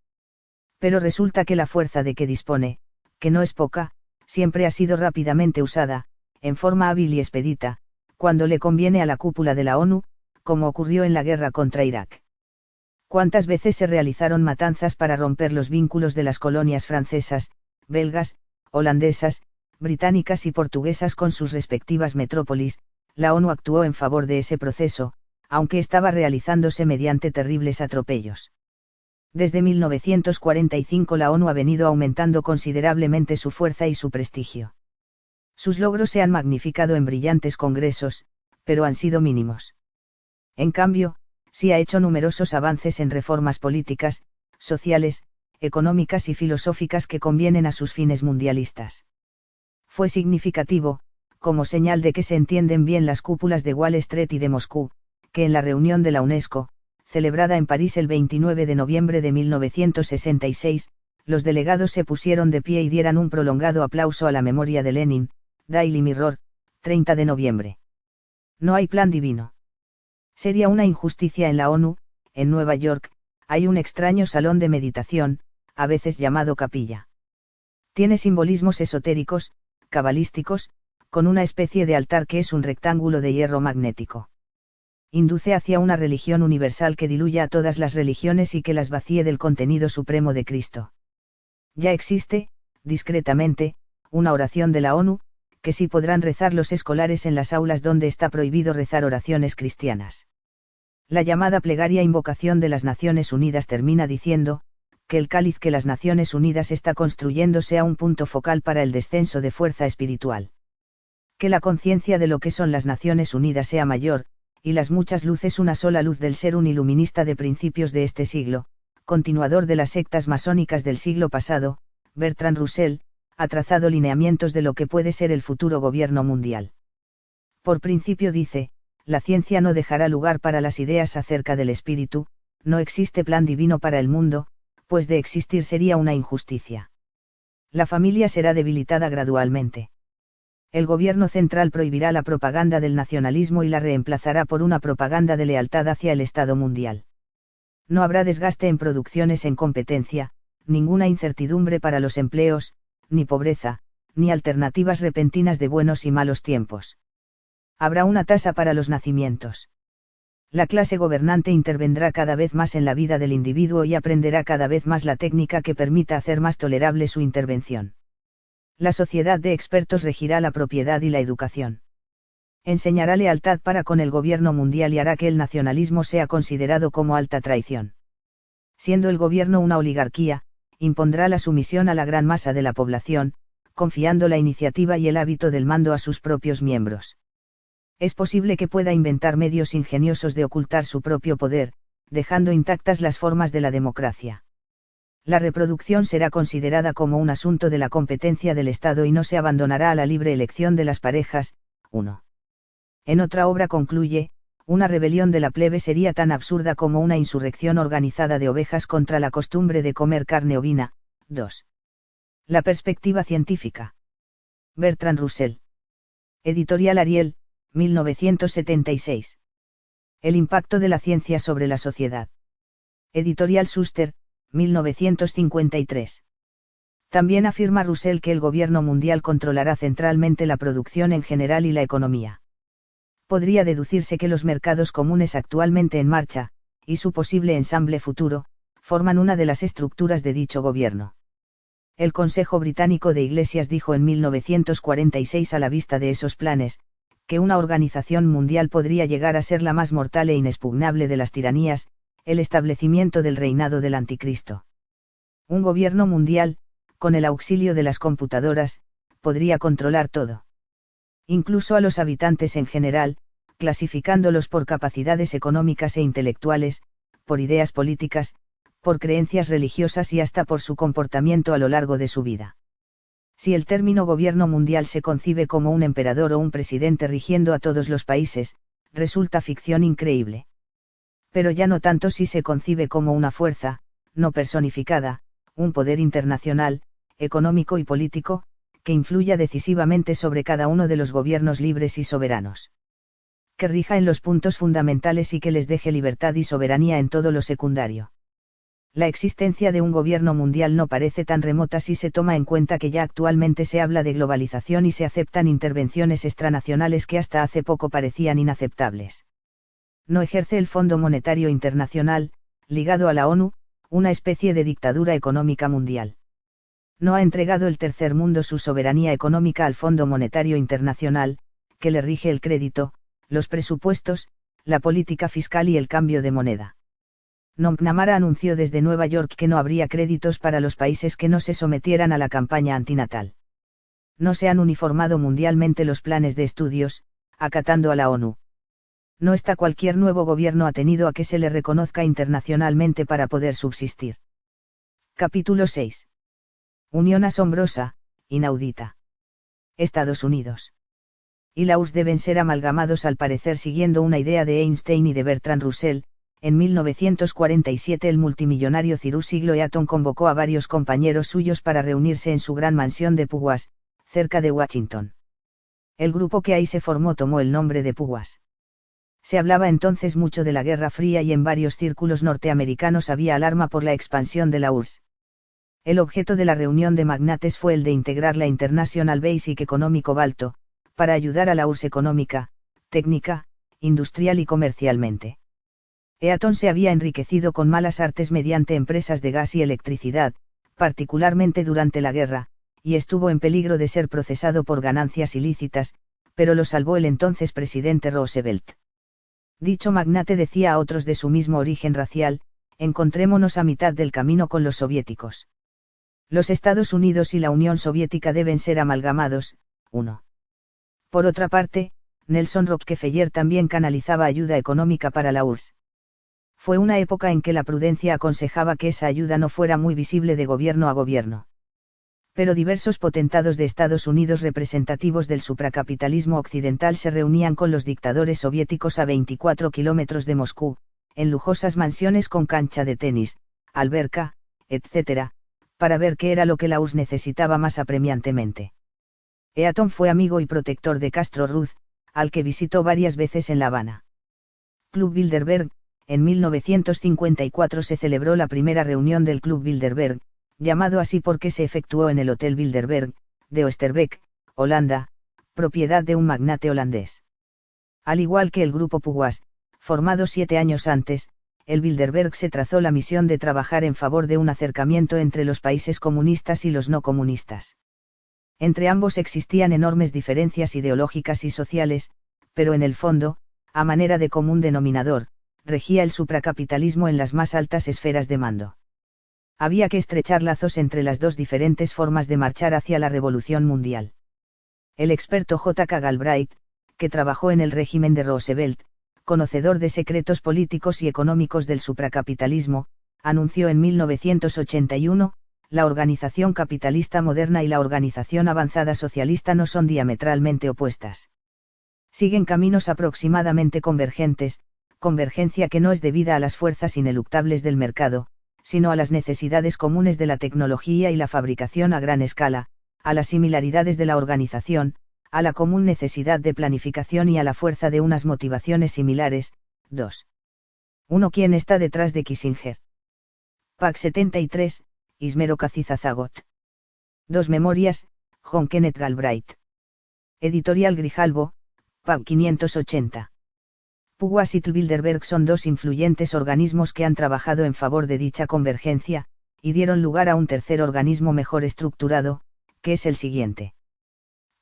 Pero resulta que la fuerza de que dispone, que no es poca, siempre ha sido rápidamente usada, en forma hábil y expedita, cuando le conviene a la cúpula de la ONU, como ocurrió en la guerra contra Irak. ¿Cuántas veces se realizaron matanzas para romper los vínculos de las colonias francesas, belgas, holandesas, británicas y portuguesas con sus respectivas metrópolis? La ONU actuó en favor de ese proceso, aunque estaba realizándose mediante terribles atropellos. Desde 1945 la ONU ha venido aumentando considerablemente su fuerza y su prestigio. Sus logros se han magnificado en brillantes congresos, pero han sido mínimos. En cambio, sí ha hecho numerosos avances en reformas políticas, sociales, económicas y filosóficas que convienen a sus fines mundialistas. Fue significativo, como señal de que se entienden bien las cúpulas de Wall Street y de Moscú, que en la reunión de la UNESCO, celebrada en París el 29 de noviembre de 1966, los delegados se pusieron de pie y dieran un prolongado aplauso a la memoria de Lenin. Daily Mirror, 30 de noviembre. No hay plan divino. Sería una injusticia en la ONU. En Nueva York, hay un extraño salón de meditación, a veces llamado capilla. Tiene simbolismos esotéricos, cabalísticos, con una especie de altar que es un rectángulo de hierro magnético. Induce hacia una religión universal que diluya a todas las religiones y que las vacíe del contenido supremo de Cristo. Ya existe, discretamente, una oración de la ONU, que sí podrán rezar los escolares en las aulas donde está prohibido rezar oraciones cristianas. La llamada plegaria invocación de las Naciones Unidas termina diciendo, que el cáliz que las Naciones Unidas está construyendo sea un punto focal para el descenso de fuerza espiritual. Que la conciencia de lo que son las Naciones Unidas sea mayor, y las muchas luces una sola luz del ser un iluminista de principios de este siglo, continuador de las sectas masónicas del siglo pasado, Bertrand Russell, ha trazado lineamientos de lo que puede ser el futuro gobierno mundial. Por principio dice, la ciencia no dejará lugar para las ideas acerca del espíritu, no existe plan divino para el mundo, pues de existir sería una injusticia. La familia será debilitada gradualmente. El gobierno central prohibirá la propaganda del nacionalismo y la reemplazará por una propaganda de lealtad hacia el Estado mundial. No habrá desgaste en producciones en competencia, ninguna incertidumbre para los empleos, ni pobreza, ni alternativas repentinas de buenos y malos tiempos. Habrá una tasa para los nacimientos. La clase gobernante intervendrá cada vez más en la vida del individuo y aprenderá cada vez más la técnica que permita hacer más tolerable su intervención. La sociedad de expertos regirá la propiedad y la educación. Enseñará lealtad para con el gobierno mundial y hará que el nacionalismo sea considerado como alta traición. Siendo el gobierno una oligarquía, impondrá la sumisión a la gran masa de la población, confiando la iniciativa y el hábito del mando a sus propios miembros. Es posible que pueda inventar medios ingeniosos de ocultar su propio poder, dejando intactas las formas de la democracia. La reproducción será considerada como un asunto de la competencia del Estado y no se abandonará a la libre elección de las parejas. 1. En otra obra concluye, una rebelión de la plebe sería tan absurda como una insurrección organizada de ovejas contra la costumbre de comer carne ovina. 2. La perspectiva científica. Bertrand Russell. Editorial Ariel, 1976. El impacto de la ciencia sobre la sociedad. Editorial Schuster, 1953. También afirma Russell que el gobierno mundial controlará centralmente la producción en general y la economía. Podría deducirse que los mercados comunes actualmente en marcha, y su posible ensamble futuro, forman una de las estructuras de dicho gobierno. El Consejo Británico de Iglesias dijo en 1946 a la vista de esos planes, que una organización mundial podría llegar a ser la más mortal e inexpugnable de las tiranías, el establecimiento del reinado del anticristo. Un gobierno mundial, con el auxilio de las computadoras, podría controlar todo. Incluso a los habitantes en general, clasificándolos por capacidades económicas e intelectuales, por ideas políticas, por creencias religiosas y hasta por su comportamiento a lo largo de su vida. Si el término gobierno mundial se concibe como un emperador o un presidente rigiendo a todos los países, resulta ficción increíble. Pero ya no tanto si se concibe como una fuerza, no personificada, un poder internacional, económico y político, que influya decisivamente sobre cada uno de los gobiernos libres y soberanos. Que rija en los puntos fundamentales y que les deje libertad y soberanía en todo lo secundario. La existencia de un gobierno mundial no parece tan remota si se toma en cuenta que ya actualmente se habla de globalización y se aceptan intervenciones extranacionales que hasta hace poco parecían inaceptables. No ejerce el Fondo Monetario Internacional, ligado a la ONU, una especie de dictadura económica mundial. No ha entregado el tercer mundo su soberanía económica al Fondo Monetario Internacional, que le rige el crédito, los presupuestos, la política fiscal y el cambio de moneda. McNamara anunció desde Nueva York que no habría créditos para los países que no se sometieran a la campaña antinatal. No se han uniformado mundialmente los planes de estudios, acatando a la ONU. No está cualquier nuevo gobierno atenido a que se le reconozca internacionalmente para poder subsistir. Capítulo 6. Unión asombrosa, inaudita. Estados Unidos y la URSS deben ser amalgamados al parecer siguiendo una idea de Einstein y de Bertrand Russell. En 1947 el multimillonario Cyrus Eaton convocó a varios compañeros suyos para reunirse en su gran mansión de Pugwash, cerca de Washington. El grupo que ahí se formó tomó el nombre de Pugwash. Se hablaba entonces mucho de la Guerra Fría y en varios círculos norteamericanos había alarma por la expansión de la URSS. El objeto de la reunión de magnates fue el de integrar la International Basic Economic Cobalto, para ayudar a la URSS económica, técnica, industrial y comercialmente. Eaton se había enriquecido con malas artes mediante empresas de gas y electricidad, particularmente durante la guerra, y estuvo en peligro de ser procesado por ganancias ilícitas, pero lo salvó el entonces presidente Roosevelt. Dicho magnate decía a otros de su mismo origen racial: encontrémonos a mitad del camino con los soviéticos. Los Estados Unidos y la Unión Soviética deben ser amalgamados. 1. Por otra parte, Nelson Rockefeller también canalizaba ayuda económica para la URSS. Fue una época en que la prudencia aconsejaba que esa ayuda no fuera muy visible de gobierno a gobierno. Pero diversos potentados de Estados Unidos representativos del supracapitalismo occidental se reunían con los dictadores soviéticos a 24 kilómetros de Moscú, en lujosas mansiones con cancha de tenis, alberca, etc., para ver qué era lo que la URSS necesitaba más apremiantemente. Eaton fue amigo y protector de Castro Ruz, al que visitó varias veces en La Habana. Club Bilderberg. En 1954 se celebró la primera reunión del Club Bilderberg, llamado así porque se efectuó en el Hotel Bilderberg, de Oosterbeek, Holanda, propiedad de un magnate holandés. Al igual que el grupo Pugwash, formado 7 años antes, el Bilderberg se trazó la misión de trabajar en favor de un acercamiento entre los países comunistas y los no comunistas. Entre ambos existían enormes diferencias ideológicas y sociales, pero en el fondo, a manera de común denominador, regía el supracapitalismo en las más altas esferas de mando. Había que estrechar lazos entre las dos diferentes formas de marchar hacia la revolución mundial. El experto J. K. Galbraith, que trabajó en el régimen de Roosevelt, conocedor de secretos políticos y económicos del supracapitalismo, anunció en 1981, la organización capitalista moderna y la organización avanzada socialista no son diametralmente opuestas. Siguen caminos aproximadamente convergentes, convergencia que no es debida a las fuerzas ineluctables del mercado, sino a las necesidades comunes de la tecnología y la fabricación a gran escala, a las similaridades de la organización, a la común necesidad de planificación y a la fuerza de unas motivaciones similares. 2. 1. ¿Quién está detrás de Kissinger? Pac 73, Ismero Cacizazagot. 2 Memorias, John Kenneth Galbraith. Editorial Grijalbo, Pac 580. Pugas y Bilderberg son dos influyentes organismos que han trabajado en favor de dicha convergencia, y dieron lugar a un tercer organismo mejor estructurado, que es el siguiente.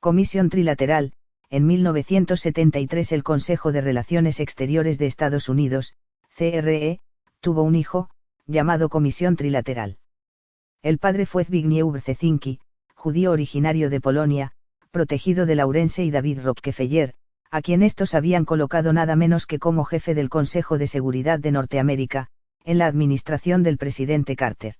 Comisión Trilateral. En 1973 el Consejo de Relaciones Exteriores de Estados Unidos, CRE, tuvo un hijo, llamado Comisión Trilateral. El padre fue Zbigniew Brzezinski, judío originario de Polonia, protegido de Laurence y David Rockefeller, a quien estos habían colocado nada menos que como jefe del Consejo de Seguridad de Norteamérica, en la administración del presidente Carter.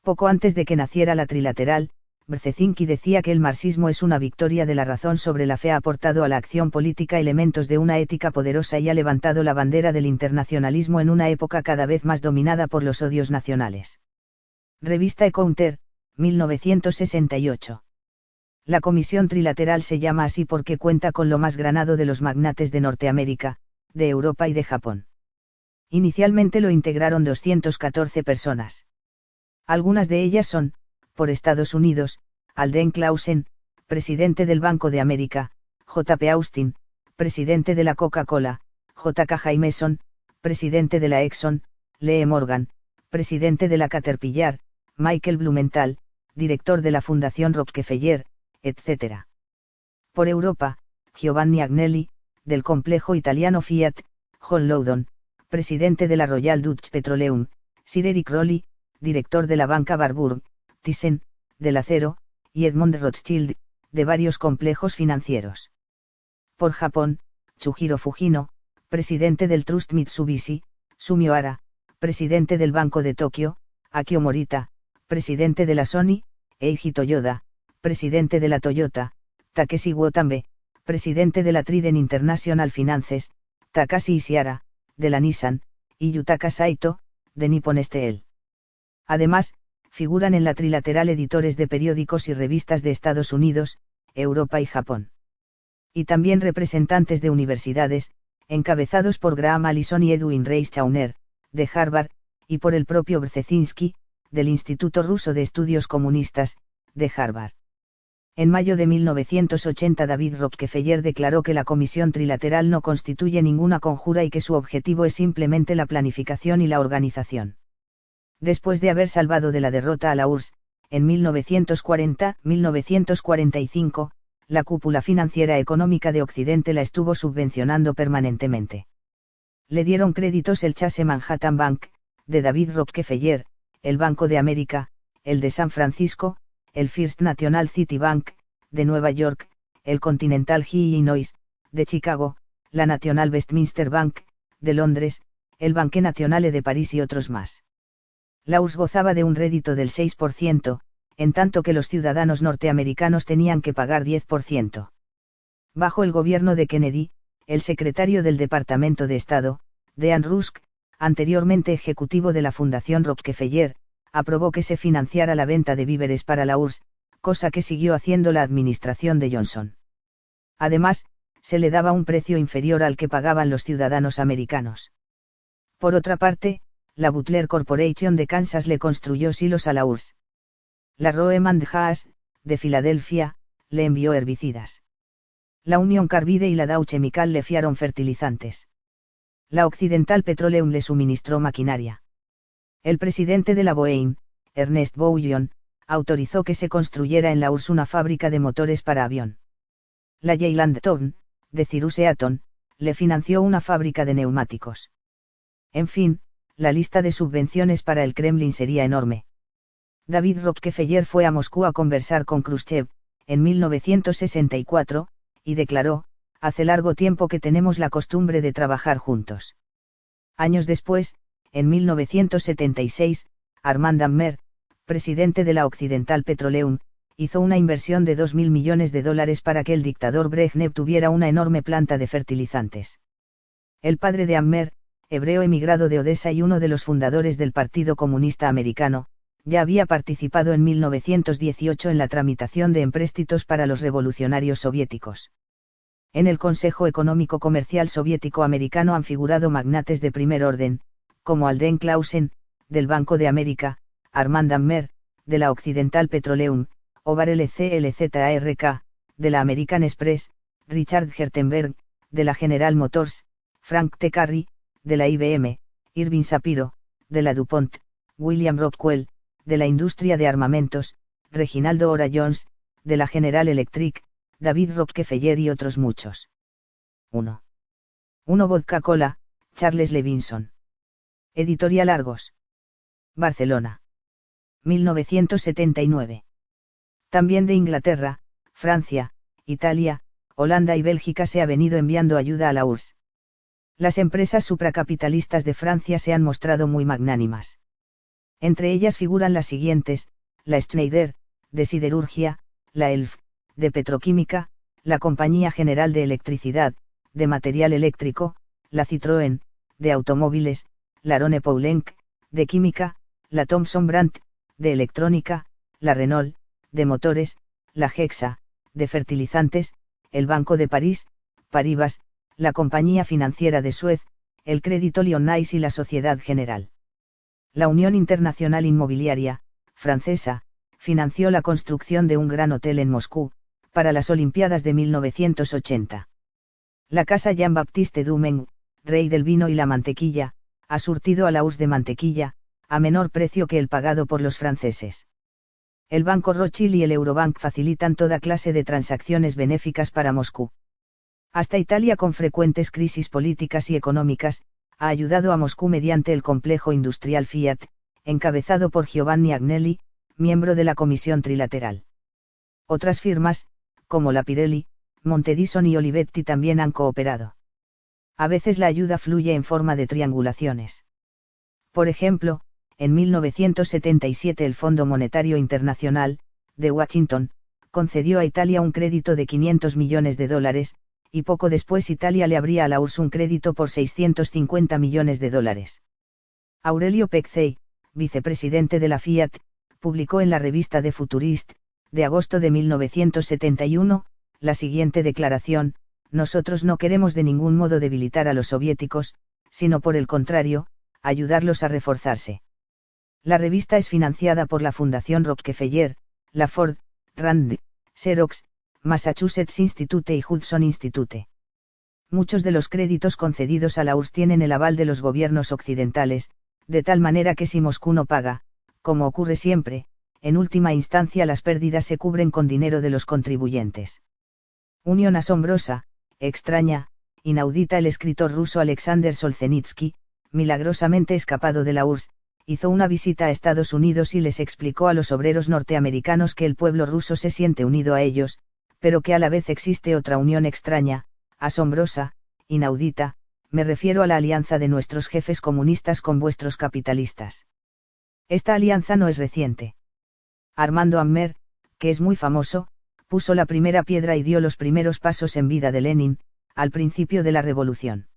Poco antes de que naciera la Trilateral, Brzezinski decía que el marxismo es una victoria de la razón sobre la fe, ha aportado a la acción política elementos de una ética poderosa y ha levantado la bandera del internacionalismo en una época cada vez más dominada por los odios nacionales. Revista Encounter, 1968. La Comisión Trilateral se llama así porque cuenta con lo más granado de los magnates de Norteamérica, de Europa y de Japón. Inicialmente lo integraron 214 personas. Algunas de ellas son, por Estados Unidos, Alden Clausen, presidente del Banco de América, J.P. Austin, presidente de la Coca-Cola, J.K. Jameson, presidente de la Exxon, Lee Morgan, presidente de la Caterpillar, Michael Blumenthal, director de la Fundación Rockefeller, etc. Por Europa, Giovanni Agnelli, del complejo italiano Fiat, John Loudon, presidente de la Royal Dutch Petroleum, Sir Eric Rowley, director de la banca Warburg, Thyssen, del acero, y Edmond Rothschild, de varios complejos financieros. Por Japón, Chujiro Fujino, presidente del Trust Mitsubishi, Sumio Hara, presidente del Banco de Tokio, Akio Morita, presidente de la Sony, Eiji Toyoda, presidente de la Toyota, Takeshi Watanabe, presidente de la Trident International Finances, Takashi Ishihara, de la Nissan, y Yutaka Saito, de Nippon Steel. Además, figuran en la Trilateral editores de periódicos y revistas de Estados Unidos, Europa y Japón. Y también representantes de universidades, encabezados por Graham Allison y Edwin Reischauner, de Harvard, y por el propio Brzezinski, del Instituto Ruso de Estudios Comunistas, de Harvard. En mayo de 1980 David Rockefeller declaró que la Comisión Trilateral no constituye ninguna conjura y que su objetivo es simplemente la planificación y la organización. Después de haber salvado de la derrota a la URSS, en 1940-1945, la cúpula financiera económica de Occidente la estuvo subvencionando permanentemente. Le dieron créditos el Chase Manhattan Bank, de David Rockefeller, el Banco de América, el de San Francisco, el First National City Bank, de Nueva York, el Continental Illinois, de Chicago, la National Westminster Bank, de Londres, el Banque Nationale de París y otros más. La URSS gozaba de un rédito del 6%, en tanto que los ciudadanos norteamericanos tenían que pagar 10%. Bajo el gobierno de Kennedy, el secretario del Departamento de Estado, Dean Rusk, anteriormente ejecutivo de la Fundación Rockefeller, aprobó que se financiara la venta de víveres para la URSS, cosa que siguió haciendo la administración de Johnson. Además, se le daba un precio inferior al que pagaban los ciudadanos americanos. Por otra parte, la Butler Corporation de Kansas le construyó silos a la URSS. La Roe Haas, de Filadelfia, le envió herbicidas. La Union Carbide y la Dow Chemical le fiaron fertilizantes. La Occidental Petroleum le suministró maquinaria. El presidente de la Boeing, Ernest Bouillon, autorizó que se construyera en la URSS una fábrica de motores para avión. La Leyland Thorne, de Cyrus Eaton, le financió una fábrica de neumáticos. En fin, la lista de subvenciones para el Kremlin sería enorme. David Rockefeller fue a Moscú a conversar con Khrushchev, en 1964, y declaró: hace largo tiempo que tenemos la costumbre de trabajar juntos. Años después, en 1976, Armand Hammer, presidente de la Occidental Petroleum, hizo una inversión de $2.000 millones para que el dictador Brezhnev tuviera una enorme planta de fertilizantes. El padre de Hammer, hebreo emigrado de Odessa y uno de los fundadores del Partido Comunista Americano, ya había participado en 1918 en la tramitación de empréstitos para los revolucionarios soviéticos. En el Consejo Económico Comercial Soviético-Americano han figurado magnates de primer orden, como Alden Clausen, del Banco de América, Armand Ammer, de la Occidental Petroleum, Ovar LCLZARK, de la American Express, Richard Gertenberg, de la General Motors, Frank T. Carey, de la IBM, Irving Shapiro, de la DuPont, William Rockwell, de la industria de armamentos, Reginaldo Ora Jones, de la General Electric, David Rockefeller y otros muchos. 1. Vodka Cola, Charles Levinson. Editorial Argos. Barcelona. 1979. También de Inglaterra, Francia, Italia, Holanda y Bélgica se ha venido enviando ayuda a la URSS. Las empresas supracapitalistas de Francia se han mostrado muy magnánimas. Entre ellas figuran las siguientes: la Schneider, de siderurgia, la Elf, de petroquímica, la Compañía General de Electricidad, de material eléctrico, la Citroën, de automóviles, la Arone Poulenc, de química, la Thomson Brandt, de electrónica, la Renault, de motores, la Hexa, de fertilizantes, el Banco de París, Paribas, la Compañía Financiera de Suez, el Crédito Lyonnais y la Sociedad General. La Unión Internacional Inmobiliaria, francesa, financió la construcción de un gran hotel en Moscú, para las Olimpiadas de 1980. La Casa Jean-Baptiste Dumaine, rey del vino y la mantequilla, ha surtido a la URSS de mantequilla, a menor precio que el pagado por los franceses. El Banco Rothschild y el Eurobank facilitan toda clase de transacciones benéficas para Moscú. Hasta Italia, con frecuentes crisis políticas y económicas, ha ayudado a Moscú mediante el complejo industrial Fiat, encabezado por Giovanni Agnelli, miembro de la Comisión Trilateral. Otras firmas, como la Pirelli, Montedison y Olivetti también han cooperado. A veces la ayuda fluye en forma de triangulaciones. Por ejemplo, en 1977 el Fondo Monetario Internacional, de Washington, concedió a Italia un crédito de $500 millones, y poco después Italia le abría a la URSS un crédito por $650 millones. Aurelio Peccei, vicepresidente de la Fiat, publicó en la revista The Futurist, de agosto de 1971, la siguiente declaración: nosotros no queremos de ningún modo debilitar a los soviéticos, sino por el contrario, ayudarlos a reforzarse. La revista es financiada por la Fundación Rockefeller, la Ford, Rand, Xerox, Massachusetts Institute y Hudson Institute. Muchos de los créditos concedidos a la URSS tienen el aval de los gobiernos occidentales, de tal manera que si Moscú no paga, como ocurre siempre, en última instancia las pérdidas se cubren con dinero de los contribuyentes. Unión asombrosa, extraña, inaudita. El escritor ruso Alexander Solzhenitsky, milagrosamente escapado de la URSS, hizo una visita a Estados Unidos y les explicó a los obreros norteamericanos que el pueblo ruso se siente unido a ellos, pero que a la vez existe otra unión extraña, asombrosa, inaudita, me refiero a la alianza de nuestros jefes comunistas con vuestros capitalistas. Esta alianza no es reciente. Armando Ammer, que es muy famoso, puso la primera piedra y dio los primeros pasos en vida de Lenin, al principio de la revolución.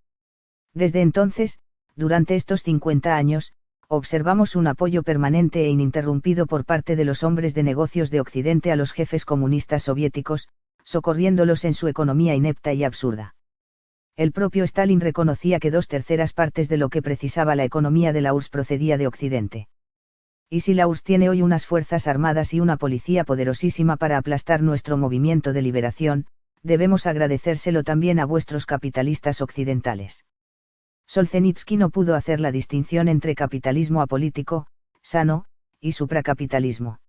Desde entonces, durante estos 50 años, observamos un apoyo permanente e ininterrumpido por parte de los hombres de negocios de Occidente a los jefes comunistas soviéticos, socorriéndolos en su economía inepta y absurda. El propio Stalin reconocía que 2/3 partes de lo que precisaba la economía de la URSS procedía de Occidente. Y si la URSS tiene hoy unas fuerzas armadas y una policía poderosísima para aplastar nuestro movimiento de liberación, debemos agradecérselo también a vuestros capitalistas occidentales. Solzhenitsky no pudo hacer la distinción entre capitalismo apolítico, sano, y supracapitalismo.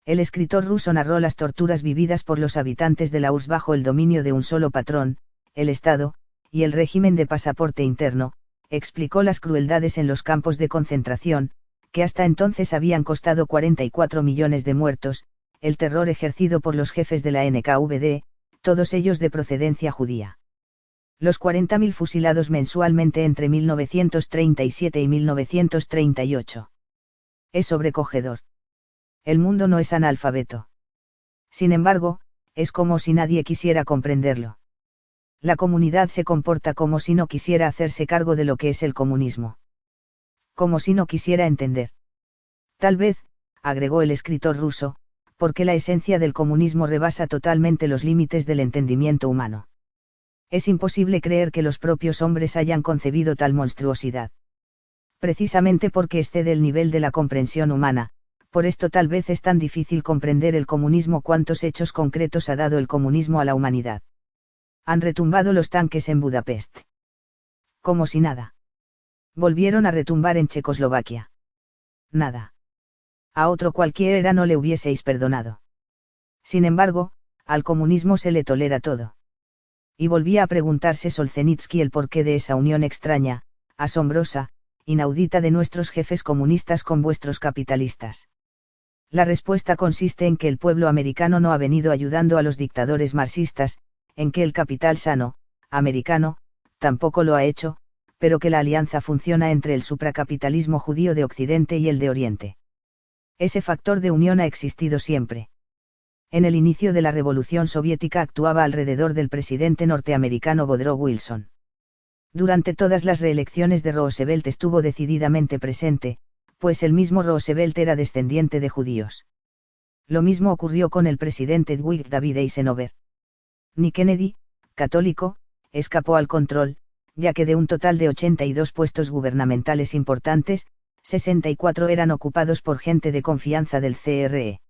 El escritor ruso narró las torturas vividas por los habitantes de la URSS bajo el dominio de un solo patrón, el Estado, y el régimen de pasaporte interno, explicó las crueldades en los campos de concentración, que hasta entonces habían costado 44 millones de muertos, el terror ejercido por los jefes de la NKVD, todos ellos de procedencia judía. Los 40.000 fusilados mensualmente entre 1937 y 1938. Es sobrecogedor. El mundo no es analfabeto. Sin embargo, es como si nadie quisiera comprenderlo. La comunidad se comporta como si no quisiera hacerse cargo de lo que es el comunismo. Como si no quisiera entender. Tal vez, agregó el escritor ruso, porque la esencia del comunismo rebasa totalmente los límites del entendimiento humano. Es imposible creer que los propios hombres hayan concebido tal monstruosidad. Precisamente porque excede el nivel de la comprensión humana, por esto tal vez es tan difícil comprender el comunismo cuántos hechos concretos ha dado el comunismo a la humanidad. Han retumbado los tanques en Budapest. Como si nada. Volvieron a retumbar en Checoslovaquia. Nada. A otro cualquiera no le hubieseis perdonado. Sin embargo, al comunismo se le tolera todo. Y volvía a preguntarse Solzhenitsky el porqué de esa unión extraña, asombrosa, inaudita de nuestros jefes comunistas con vuestros capitalistas. La respuesta consiste en que el pueblo americano no ha venido ayudando a los dictadores marxistas, en que el capital sano, americano, tampoco lo ha hecho, pero que la alianza funciona entre el supracapitalismo judío de Occidente y el de Oriente. Ese factor de unión ha existido siempre. En el inicio de la Revolución Soviética actuaba alrededor del presidente norteamericano Woodrow Wilson. Durante todas las reelecciones de Roosevelt estuvo decididamente presente, pues el mismo Roosevelt era descendiente de judíos. Lo mismo ocurrió con el presidente Dwight David Eisenhower. Ni Kennedy, católico, escapó al control, ya que de un total de 82 puestos gubernamentales importantes, 64 eran ocupados por gente de confianza del CRE.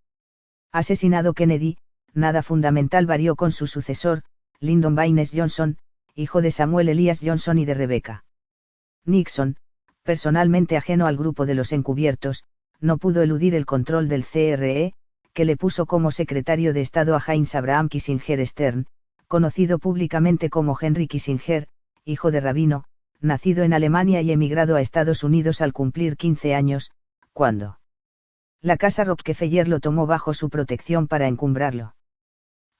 Asesinado Kennedy, nada fundamental varió con su sucesor, Lyndon Baines Johnson, hijo de Samuel Elias Johnson y de Rebecca. Nixon, personalmente ajeno al grupo de los encubiertos, no pudo eludir el control del CRE, que le puso como secretario de Estado a Heinz Abraham Kissinger Stern, conocido públicamente como Henry Kissinger, hijo de rabino, nacido en Alemania y emigrado a Estados Unidos al cumplir 15 años, cuando la Casa Rockefeller lo tomó bajo su protección para encumbrarlo.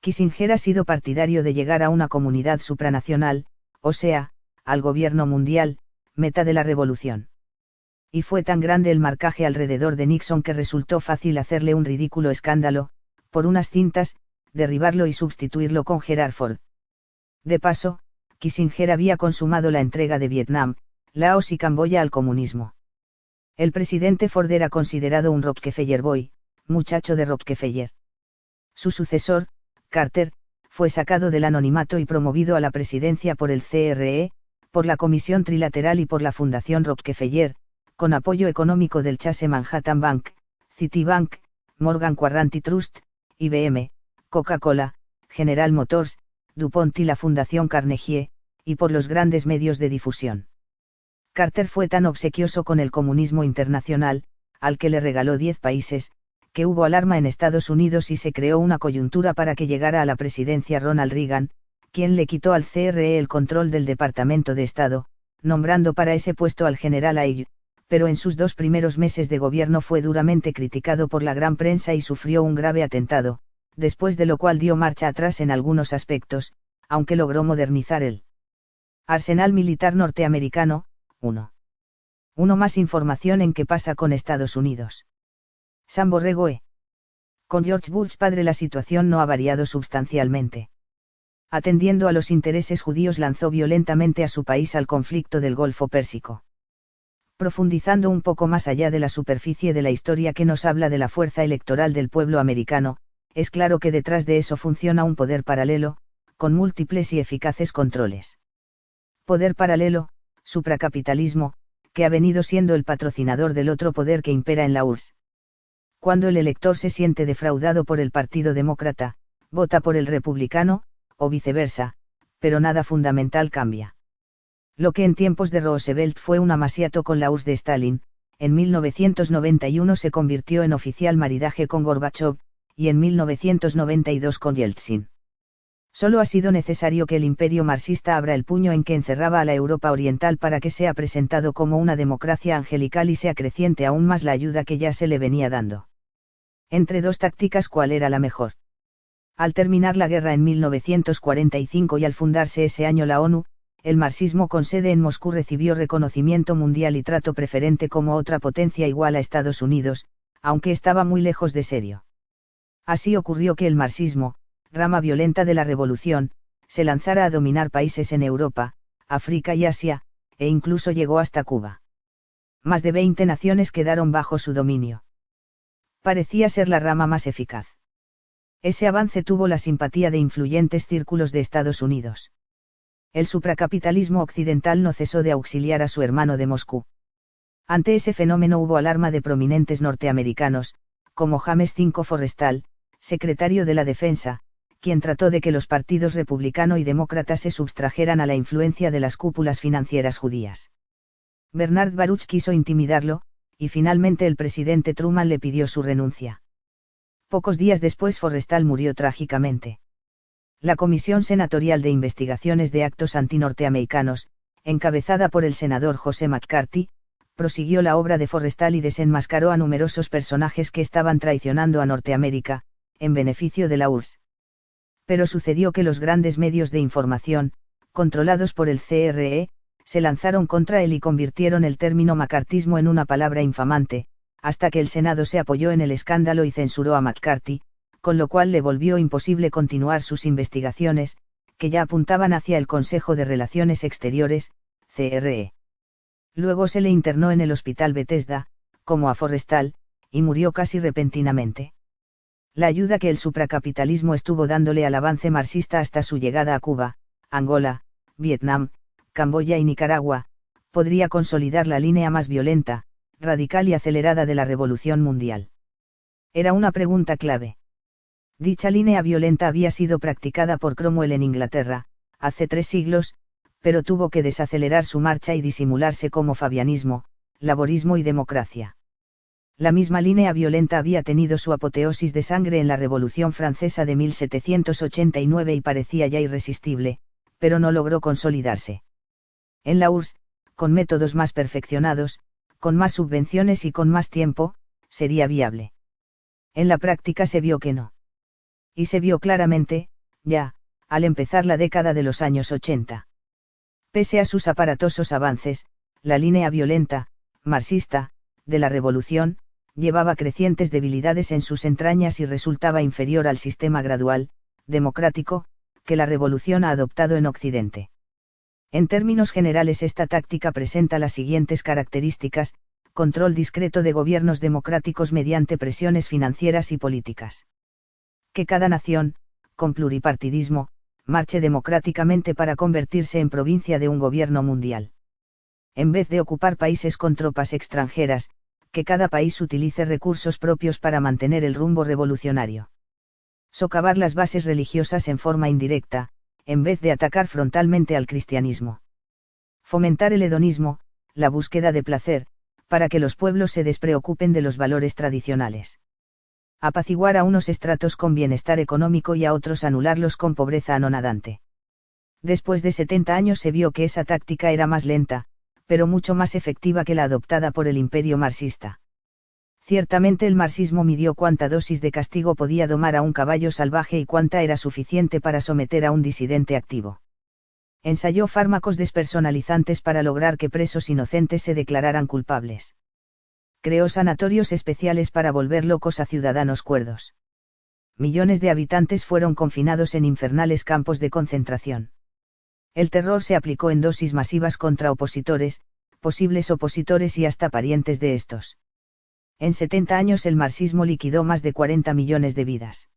Kissinger ha sido partidario de llegar a una comunidad supranacional, o sea, al gobierno mundial, meta de la revolución. Y fue tan grande el marcaje alrededor de Nixon que resultó fácil hacerle un ridículo escándalo, por unas cintas, derribarlo y sustituirlo con Gerald Ford. De paso, Kissinger había consumado la entrega de Vietnam, Laos y Camboya al comunismo. El presidente Ford era considerado un Rockefeller Boy, muchacho de Rockefeller. Su sucesor, Carter, fue sacado del anonimato y promovido a la presidencia por el CRE, por la Comisión Trilateral y por la Fundación Rockefeller, con apoyo económico del Chase Manhattan Bank, Citibank, Morgan Quarranty Trust, IBM, Coca-Cola, General Motors, DuPont y la Fundación Carnegie, y por los grandes medios de difusión. Carter fue tan obsequioso con el comunismo internacional, al que le regaló 10 países, que hubo alarma en Estados Unidos y se creó una coyuntura para que llegara a la presidencia Ronald Reagan, quien le quitó al CRE el control del Departamento de Estado, nombrando para ese puesto al general Aylward, pero en sus 2 primeros meses de gobierno fue duramente criticado por la gran prensa y sufrió un grave atentado, después de lo cual dio marcha atrás en algunos aspectos, aunque logró modernizar el arsenal militar norteamericano. 1. Más información en qué pasa con Estados Unidos. San Borrego Con George Bush padre la situación no ha variado sustancialmente. Atendiendo a los intereses judíos lanzó violentamente a su país al conflicto del Golfo Pérsico. Profundizando un poco más allá de la superficie de la historia que nos habla de la fuerza electoral del pueblo americano, es claro que detrás de eso funciona un poder paralelo, con múltiples y eficaces controles. Poder paralelo, supracapitalismo, que ha venido siendo el patrocinador del otro poder que impera en la URSS. Cuando el elector se siente defraudado por el Partido Demócrata, vota por el republicano, o viceversa, pero nada fundamental cambia. Lo que en tiempos de Roosevelt fue un amaciato con la URSS de Stalin, en 1991 se convirtió en oficial maridaje con Gorbachov, y en 1992 con Yeltsin. Solo ha sido necesario que el imperio marxista abra el puño en que encerraba a la Europa Oriental para que sea presentado como una democracia angelical y se acreciente aún más la ayuda que ya se le venía dando. Entre 2 tácticas, ¿cuál era la mejor? Al terminar la guerra en 1945 y al fundarse ese año la ONU, el marxismo con sede en Moscú recibió reconocimiento mundial y trato preferente como otra potencia igual a Estados Unidos, aunque estaba muy lejos de serio. Así ocurrió que el marxismo, rama violenta de la revolución, se lanzara a dominar países en Europa, África y Asia, e incluso llegó hasta Cuba. Más de 20 naciones quedaron bajo su dominio. Parecía ser la rama más eficaz. Ese avance tuvo la simpatía de influyentes círculos de Estados Unidos. El supracapitalismo occidental no cesó de auxiliar a su hermano de Moscú. Ante ese fenómeno hubo alarma de prominentes norteamericanos, como James V. Forrestal, secretario de la Defensa, quien trató de que los partidos republicano y demócrata se subtrajeran a la influencia de las cúpulas financieras judías. Bernard Baruch quiso intimidarlo, y finalmente el presidente Truman le pidió su renuncia. Pocos días después Forrestal murió trágicamente. La Comisión Senatorial de Investigaciones de Actos Antinorteamericanos, encabezada por el senador José McCarthy, prosiguió la obra de Forrestal y desenmascaró a numerosos personajes que estaban traicionando a Norteamérica, en beneficio de la URSS. Pero sucedió que los grandes medios de información, controlados por el CRE, se lanzaron contra él y convirtieron el término macartismo en una palabra infamante, hasta que el Senado se apoyó en el escándalo y censuró a McCarthy, con lo cual le volvió imposible continuar sus investigaciones, que ya apuntaban hacia el Consejo de Relaciones Exteriores, CRE. Luego se le internó en el Hospital Bethesda, como a Forrestal, y murió casi repentinamente. La ayuda que el supracapitalismo estuvo dándole al avance marxista hasta su llegada a Cuba, Angola, Vietnam, Camboya y Nicaragua, podría consolidar la línea más violenta, radical y acelerada de la Revolución Mundial. Era una pregunta clave. Dicha línea violenta había sido practicada por Cromwell en Inglaterra, hace 3 siglos, pero tuvo que desacelerar su marcha y disimularse como fabianismo, laborismo y democracia. La misma línea violenta había tenido su apoteosis de sangre en la Revolución Francesa de 1789 y parecía ya irresistible, pero no logró consolidarse. En la URSS, con métodos más perfeccionados, con más subvenciones y con más tiempo, sería viable. En la práctica se vio que no. Y se vio claramente, ya, al empezar la década de los años 80. Pese a sus aparatosos avances, la línea violenta, marxista, de la revolución, llevaba crecientes debilidades en sus entrañas y resultaba inferior al sistema gradual, democrático, que la revolución ha adoptado en Occidente. En términos generales esta táctica presenta las siguientes características: control discreto de gobiernos democráticos mediante presiones financieras y políticas. Que cada nación, con pluripartidismo, marche democráticamente para convertirse en provincia de un gobierno mundial. En vez de ocupar países con tropas extranjeras, que cada país utilice recursos propios para mantener el rumbo revolucionario. Socavar las bases religiosas en forma indirecta, en vez de atacar frontalmente al cristianismo. Fomentar el hedonismo, la búsqueda de placer, para que los pueblos se despreocupen de los valores tradicionales. Apaciguar a unos estratos con bienestar económico y a otros anularlos con pobreza anonadante. Después de 70 años se vio que esa táctica era más lenta, pero mucho más efectiva que la adoptada por el imperio marxista. Ciertamente el marxismo midió cuánta dosis de castigo podía domar a un caballo salvaje y cuánta era suficiente para someter a un disidente activo. Ensayó fármacos despersonalizantes para lograr que presos inocentes se declararan culpables. Creó sanatorios especiales para volver locos a ciudadanos cuerdos. Millones de habitantes fueron confinados en infernales campos de concentración. El terror se aplicó en dosis masivas contra opositores, posibles opositores y hasta parientes de estos. En 70 años el marxismo liquidó más de 40 millones de vidas.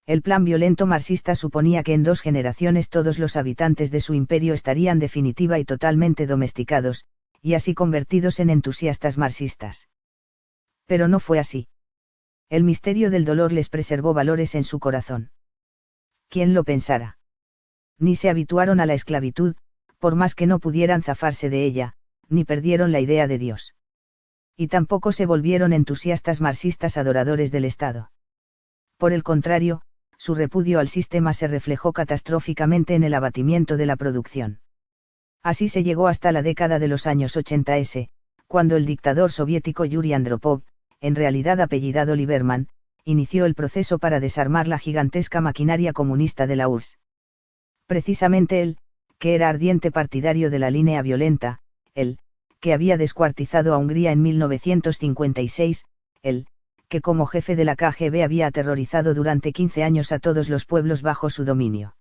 El plan violento marxista suponía que en 2 generaciones todos los habitantes de su imperio estarían definitiva y totalmente domesticados, y así convertidos en entusiastas marxistas. Pero no fue así. El misterio del dolor les preservó valores en su corazón. ¿Quién lo pensara? Ni se habituaron a la esclavitud, por más que no pudieran zafarse de ella, ni perdieron la idea de Dios. Y tampoco se volvieron entusiastas marxistas adoradores del Estado. Por el contrario, su repudio al sistema se reflejó catastróficamente en el abatimiento de la producción. Así se llegó hasta la década de los años 80, cuando el dictador soviético Yuri Andropov, en realidad apellidado Lieberman, inició el proceso para desarmar la gigantesca maquinaria comunista de la URSS. Precisamente él, que era ardiente partidario de la línea violenta, él, que había descuartizado a Hungría en 1956, él, que como jefe de la KGB había aterrorizado durante 15 años a todos los pueblos bajo su dominio.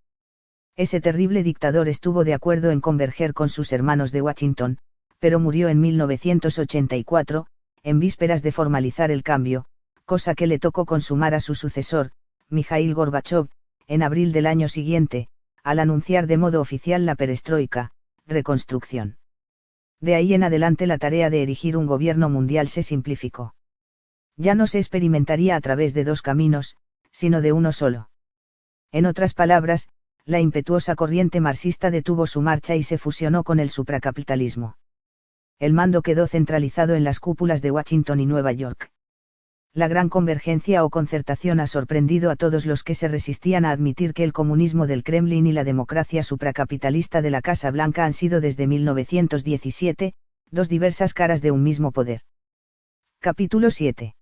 Ese terrible dictador estuvo de acuerdo en converger con sus hermanos de Washington, pero murió en 1984, en vísperas de formalizar el cambio, cosa que le tocó consumar a su sucesor, Mikhail Gorbachov, en abril del año siguiente, al anunciar de modo oficial la perestroika, reconstrucción. De ahí en adelante la tarea de erigir un gobierno mundial se simplificó. Ya no se experimentaría a través de dos caminos, sino de uno solo. En otras palabras, la impetuosa corriente marxista detuvo su marcha y se fusionó con el supracapitalismo. El mando quedó centralizado en las cúpulas de Washington y Nueva York. La gran convergencia o concertación ha sorprendido a todos los que se resistían a admitir que el comunismo del Kremlin y la democracia supracapitalista de la Casa Blanca han sido desde 1917, dos diversas caras de un mismo poder. Capítulo 7.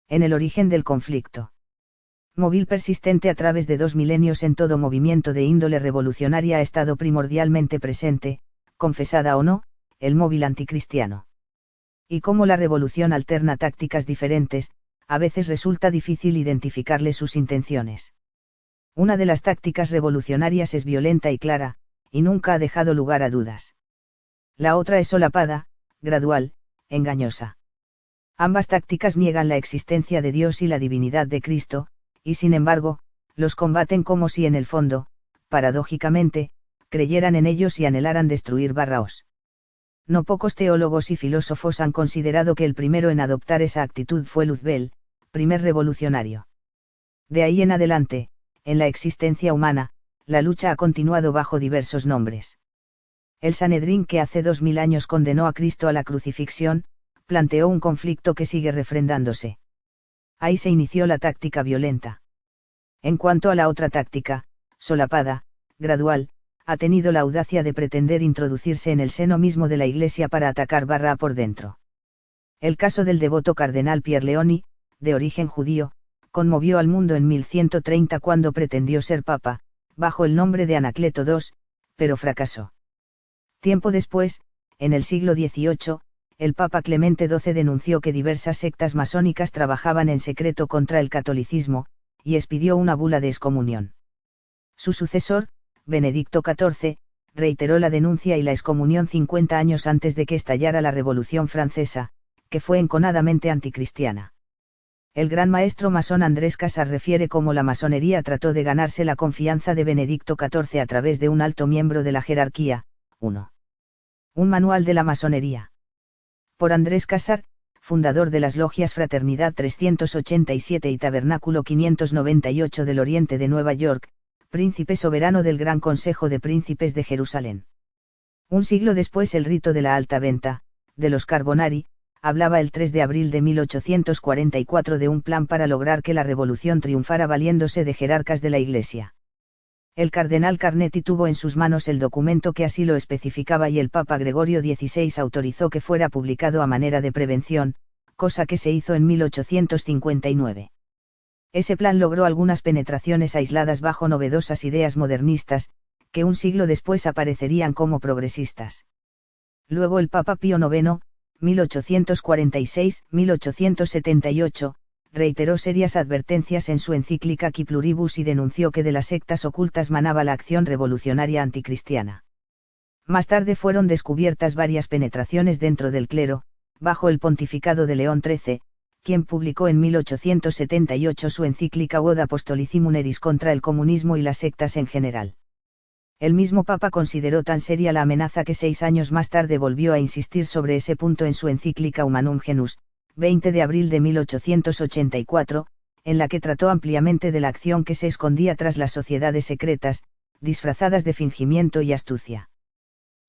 En el origen del conflicto. Móvil persistente a través de 2 milenios en todo movimiento de índole revolucionaria ha estado primordialmente presente, confesada o no, el móvil anticristiano. Y como la revolución alterna tácticas diferentes, a veces resulta difícil identificarle sus intenciones. Una de las tácticas revolucionarias es violenta y clara, y nunca ha dejado lugar a dudas. La otra es solapada, gradual, engañosa. Ambas tácticas niegan la existencia de Dios y la divinidad de Cristo, y sin embargo, los combaten como si en el fondo, paradójicamente, creyeran en ellos y anhelaran destruir Barraos. No pocos teólogos y filósofos han considerado que el primero en adoptar esa actitud fue Luzbel, primer revolucionario. De ahí en adelante, en la existencia humana, la lucha ha continuado bajo diversos nombres. El Sanedrín, que hace 2000 años condenó a Cristo a la crucifixión, planteó un conflicto que sigue refrendándose. Ahí se inició la táctica violenta. En cuanto a la otra táctica, solapada, gradual, ha tenido la audacia de pretender introducirse en el seno mismo de la Iglesia para atacar Barra por dentro. El caso del devoto cardenal Pierre Leoni, de origen judío, conmovió al mundo en 1130 cuando pretendió ser papa, bajo el nombre de Anacleto II, pero fracasó. Tiempo después, en el siglo XVIII, el Papa Clemente XII denunció que diversas sectas masónicas trabajaban en secreto contra el catolicismo, y expidió una bula de excomunión. Su sucesor, Benedicto XIV, reiteró la denuncia y la excomunión 50 años antes de que estallara la Revolución Francesa, que fue enconadamente anticristiana. El gran maestro masón Andrés Casar refiere cómo la masonería trató de ganarse la confianza de Benedicto XIV a través de un alto miembro de la jerarquía. 1. Un manual de la masonería. Por Andrés Casar, fundador de las logias Fraternidad 387 y Tabernáculo 598 del Oriente de Nueva York, príncipe soberano del Gran Consejo de Príncipes de Jerusalén. Un siglo después el rito de la alta venta, de los Carbonari, hablaba el 3 de abril de 1844 de un plan para lograr que la revolución triunfara valiéndose de jerarcas de la Iglesia. El cardenal Carnetti tuvo en sus manos el documento que así lo especificaba y el Papa Gregorio XVI autorizó que fuera publicado a manera de prevención, cosa que se hizo en 1859. Ese plan logró algunas penetraciones aisladas bajo novedosas ideas modernistas, que un siglo después aparecerían como progresistas. Luego el Papa Pío IX, 1846-1878, reiteró serias advertencias en su encíclica Qui Pluribus y denunció que de las sectas ocultas manaba la acción revolucionaria anticristiana. Más tarde fueron descubiertas varias penetraciones dentro del clero, bajo el pontificado de León XIII, quien publicó en 1878 su encíclica Od Apostolicium Eris contra el comunismo y las sectas en general. El mismo Papa consideró tan seria la amenaza que 6 años más tarde volvió a insistir sobre ese punto en su encíclica Humanum Genus, 20 de abril de 1884, en la que trató ampliamente de la acción que se escondía tras las sociedades secretas, disfrazadas de fingimiento y astucia.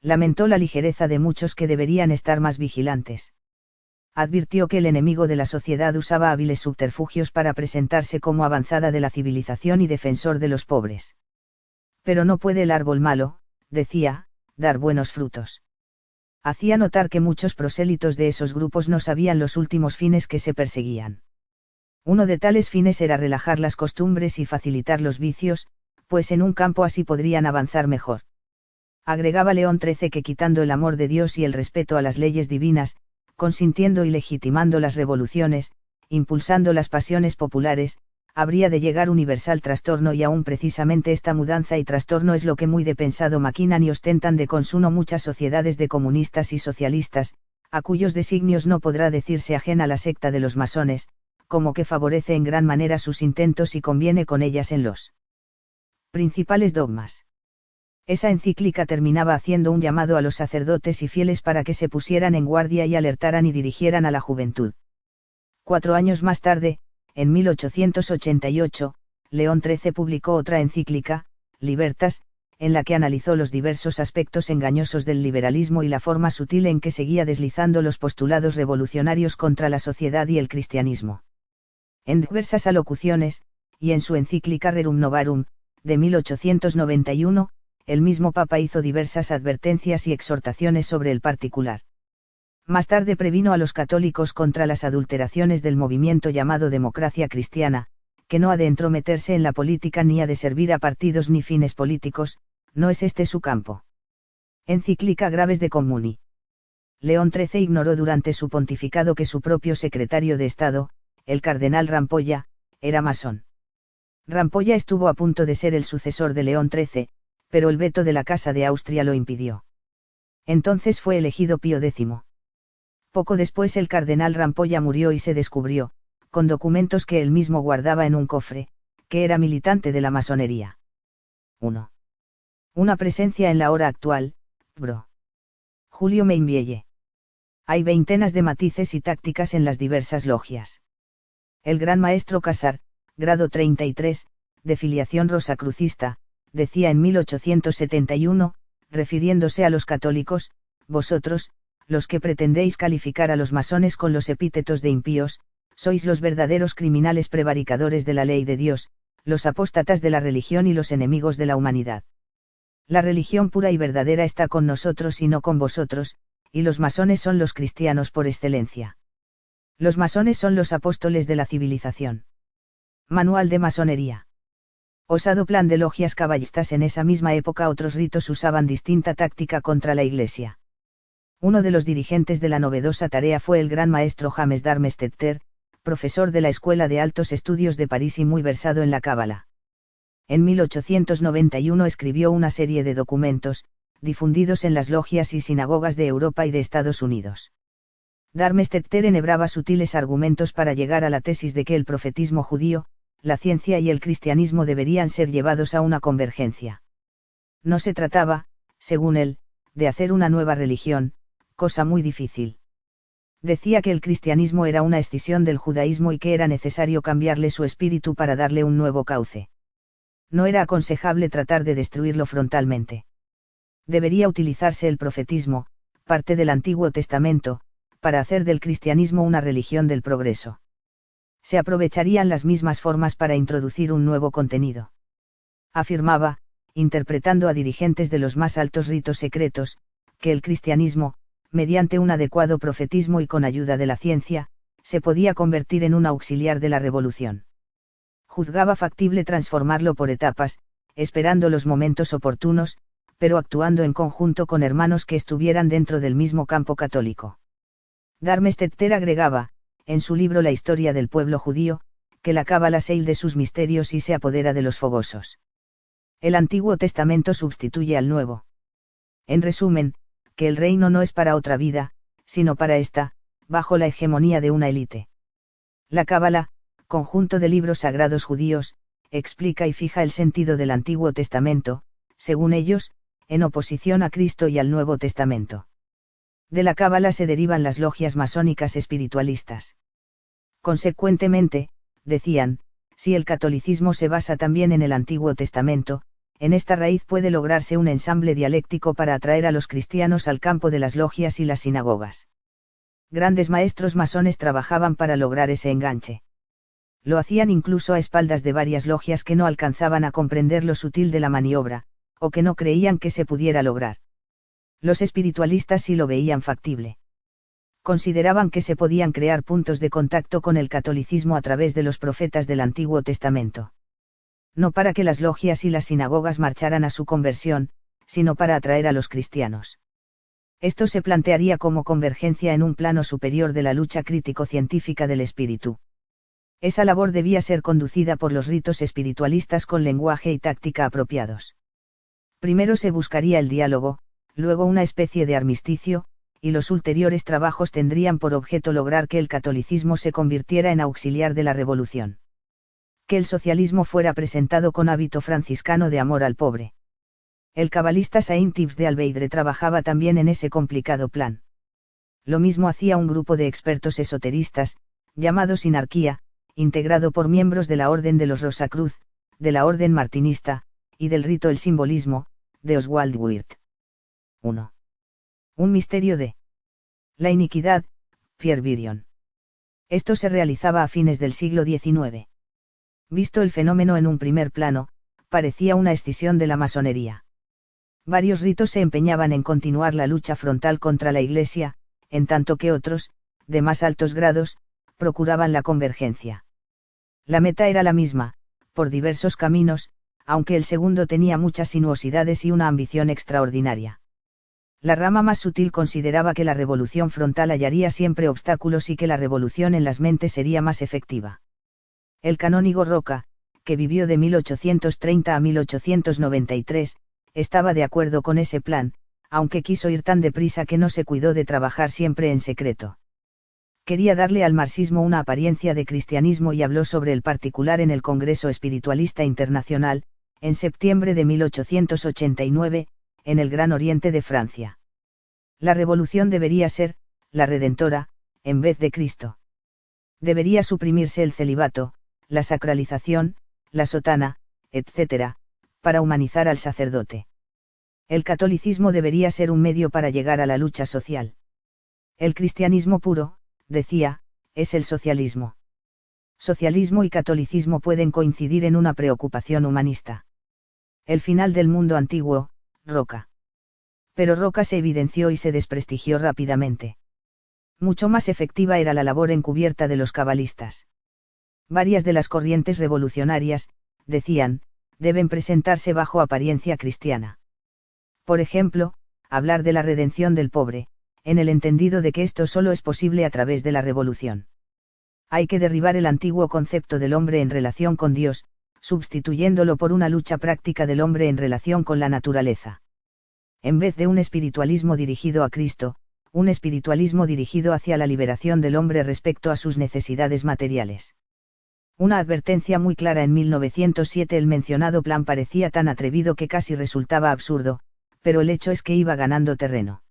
Lamentó la ligereza de muchos que deberían estar más vigilantes. Advirtió que el enemigo de la sociedad usaba hábiles subterfugios para presentarse como avanzada de la civilización y defensor de los pobres. Pero no puede el árbol malo, decía, dar buenos frutos. Hacía notar que muchos prosélitos de esos grupos no sabían los últimos fines que se perseguían. Uno de tales fines era relajar las costumbres y facilitar los vicios, pues en un campo así podrían avanzar mejor. Agregaba León XIII que quitando el amor de Dios y el respeto a las leyes divinas, consintiendo y legitimando las revoluciones, impulsando las pasiones populares, habría de llegar universal trastorno y aún precisamente esta mudanza y trastorno es lo que muy de pensado maquinan y ostentan de consuno muchas sociedades de comunistas y socialistas, a cuyos designios no podrá decirse ajena la secta de los masones, como que favorece en gran manera sus intentos y conviene con ellas en los principales dogmas. Esa encíclica terminaba haciendo un llamado a los sacerdotes y fieles para que se pusieran en guardia y alertaran y dirigieran a la juventud. 4 años más tarde, en 1888, León XIII publicó otra encíclica, Libertas, en la que analizó los diversos aspectos engañosos del liberalismo y la forma sutil en que seguía deslizando los postulados revolucionarios contra la sociedad y el cristianismo. En diversas alocuciones, y en su encíclica Rerum Novarum, de 1891, el mismo Papa hizo diversas advertencias y exhortaciones sobre el particular. Más tarde previno a los católicos contra las adulteraciones del movimiento llamado democracia cristiana, que no ha de entrometerse en la política ni ha de servir a partidos ni fines políticos, no es este su campo. Encíclica Graves de Communi. León XIII ignoró durante su pontificado que su propio secretario de Estado, el cardenal Rampolla, era masón. Rampolla estuvo a punto de ser el sucesor de León XIII, pero el veto de la Casa de Austria lo impidió. Entonces fue elegido Pío X. Poco después el cardenal Rampolla murió y se descubrió, con documentos que él mismo guardaba en un cofre, que era militante de la masonería. 1. Una presencia en la hora actual, Bro. Julio Mainvielle. Hay veintenas de matices y tácticas en las diversas logias. El gran maestro Casar, grado 33, de filiación rosacrucista, decía en 1871, refiriéndose a los católicos, vosotros, los que pretendéis calificar a los masones con los epítetos de impíos, sois los verdaderos criminales prevaricadores de la ley de Dios, los apóstatas de la religión y los enemigos de la humanidad. La religión pura y verdadera está con nosotros y no con vosotros, y los masones son los cristianos por excelencia. Los masones son los apóstoles de la civilización. Manual de masonería. Osado plan de logias caballistas. En esa misma época otros ritos usaban distinta táctica contra la Iglesia. Uno de los dirigentes de la novedosa tarea fue el gran maestro James Darmesteter, profesor de la Escuela de Altos Estudios de París y muy versado en la cábala. En 1891 escribió una serie de documentos, difundidos en las logias y sinagogas de Europa y de Estados Unidos. Darmesteter enhebraba sutiles argumentos para llegar a la tesis de que el profetismo judío, la ciencia y el cristianismo deberían ser llevados a una convergencia. No se trataba, según él, de hacer una nueva religión, cosa muy difícil. Decía que el cristianismo era una escisión del judaísmo y que era necesario cambiarle su espíritu para darle un nuevo cauce. No era aconsejable tratar de destruirlo frontalmente. Debería utilizarse el profetismo, parte del Antiguo Testamento, para hacer del cristianismo una religión del progreso. Se aprovecharían las mismas formas para introducir un nuevo contenido. Afirmaba, interpretando a dirigentes de los más altos ritos secretos, que el cristianismo, mediante un adecuado profetismo y con ayuda de la ciencia, se podía convertir en un auxiliar de la revolución. Juzgaba factible transformarlo por etapas, esperando los momentos oportunos, pero actuando en conjunto con hermanos que estuvieran dentro del mismo campo católico. Darmesteter agregaba, en su libro La historia del pueblo judío, que la cábala se de sus misterios y se apodera de los fogosos. El Antiguo Testamento sustituye al Nuevo. En resumen, que el reino no es para otra vida, sino para esta, bajo la hegemonía de una élite. La cábala, conjunto de libros sagrados judíos, explica y fija el sentido del Antiguo Testamento, según ellos, en oposición a Cristo y al Nuevo Testamento. De la cábala se derivan las logias masónicas espiritualistas. Consecuentemente, decían, si el catolicismo se basa también en el Antiguo Testamento, en esta raíz puede lograrse un ensamble dialéctico para atraer a los cristianos al campo de las logias y las sinagogas. Grandes maestros masones trabajaban para lograr ese enganche. Lo hacían incluso a espaldas de varias logias que no alcanzaban a comprender lo sutil de la maniobra, o que no creían que se pudiera lograr. Los espiritualistas sí lo veían factible. Consideraban que se podían crear puntos de contacto con el catolicismo a través de los profetas del Antiguo Testamento. No para que las logias y las sinagogas marcharan a su conversión, sino para atraer a los cristianos. Esto se plantearía como convergencia en un plano superior de la lucha crítico-científica del espíritu. Esa labor debía ser conducida por los ritos espiritualistas con lenguaje y táctica apropiados. Primero se buscaría el diálogo, luego una especie de armisticio, y los ulteriores trabajos tendrían por objeto lograr que el catolicismo se convirtiera en auxiliar de la revolución. Que el socialismo fuera presentado con hábito franciscano de amor al pobre. El cabalista Saint-Yves de Albeidre trabajaba también en ese complicado plan. Lo mismo hacía un grupo de expertos esoteristas, llamado Sinarquía, integrado por miembros de la Orden de los Rosacruz, de la Orden Martinista, y del rito El Simbolismo, de Oswald Wirth. 1. Un misterio de la iniquidad, Pierre Virion. Esto se realizaba a fines del siglo XIX. Visto el fenómeno en un primer plano, parecía una escisión de la masonería. Varios ritos se empeñaban en continuar la lucha frontal contra la Iglesia, en tanto que otros, de más altos grados, procuraban la convergencia. La meta era la misma, por diversos caminos, aunque el segundo tenía muchas sinuosidades y una ambición extraordinaria. La rama más sutil consideraba que la revolución frontal hallaría siempre obstáculos y que la revolución en las mentes sería más efectiva. El canónigo Roca, que vivió de 1830 a 1893, estaba de acuerdo con ese plan, aunque quiso ir tan deprisa que no se cuidó de trabajar siempre en secreto. Quería darle al marxismo una apariencia de cristianismo y habló sobre el particular en el Congreso Espiritualista Internacional, en septiembre de 1889, en el Gran Oriente de Francia. La revolución debería ser, la redentora, en vez de Cristo. Debería suprimirse el celibato, la sacralización, la sotana, etc., para humanizar al sacerdote. El catolicismo debería ser un medio para llegar a la lucha social. El cristianismo puro, decía, es el socialismo. Socialismo y catolicismo pueden coincidir en una preocupación humanista. El final del mundo antiguo, Roca. Pero Roca se evidenció y se desprestigió rápidamente. Mucho más efectiva era la labor encubierta de los cabalistas. Varias de las corrientes revolucionarias, decían, deben presentarse bajo apariencia cristiana. Por ejemplo, hablar de la redención del pobre, en el entendido de que esto solo es posible a través de la revolución. Hay que derribar el antiguo concepto del hombre en relación con Dios, sustituyéndolo por una lucha práctica del hombre en relación con la naturaleza. En vez de un espiritualismo dirigido a Cristo, un espiritualismo dirigido hacia la liberación del hombre respecto a sus necesidades materiales. Una advertencia muy clara en 1907. El mencionado plan parecía tan atrevido que casi resultaba absurdo, pero el hecho es que iba ganando terreno.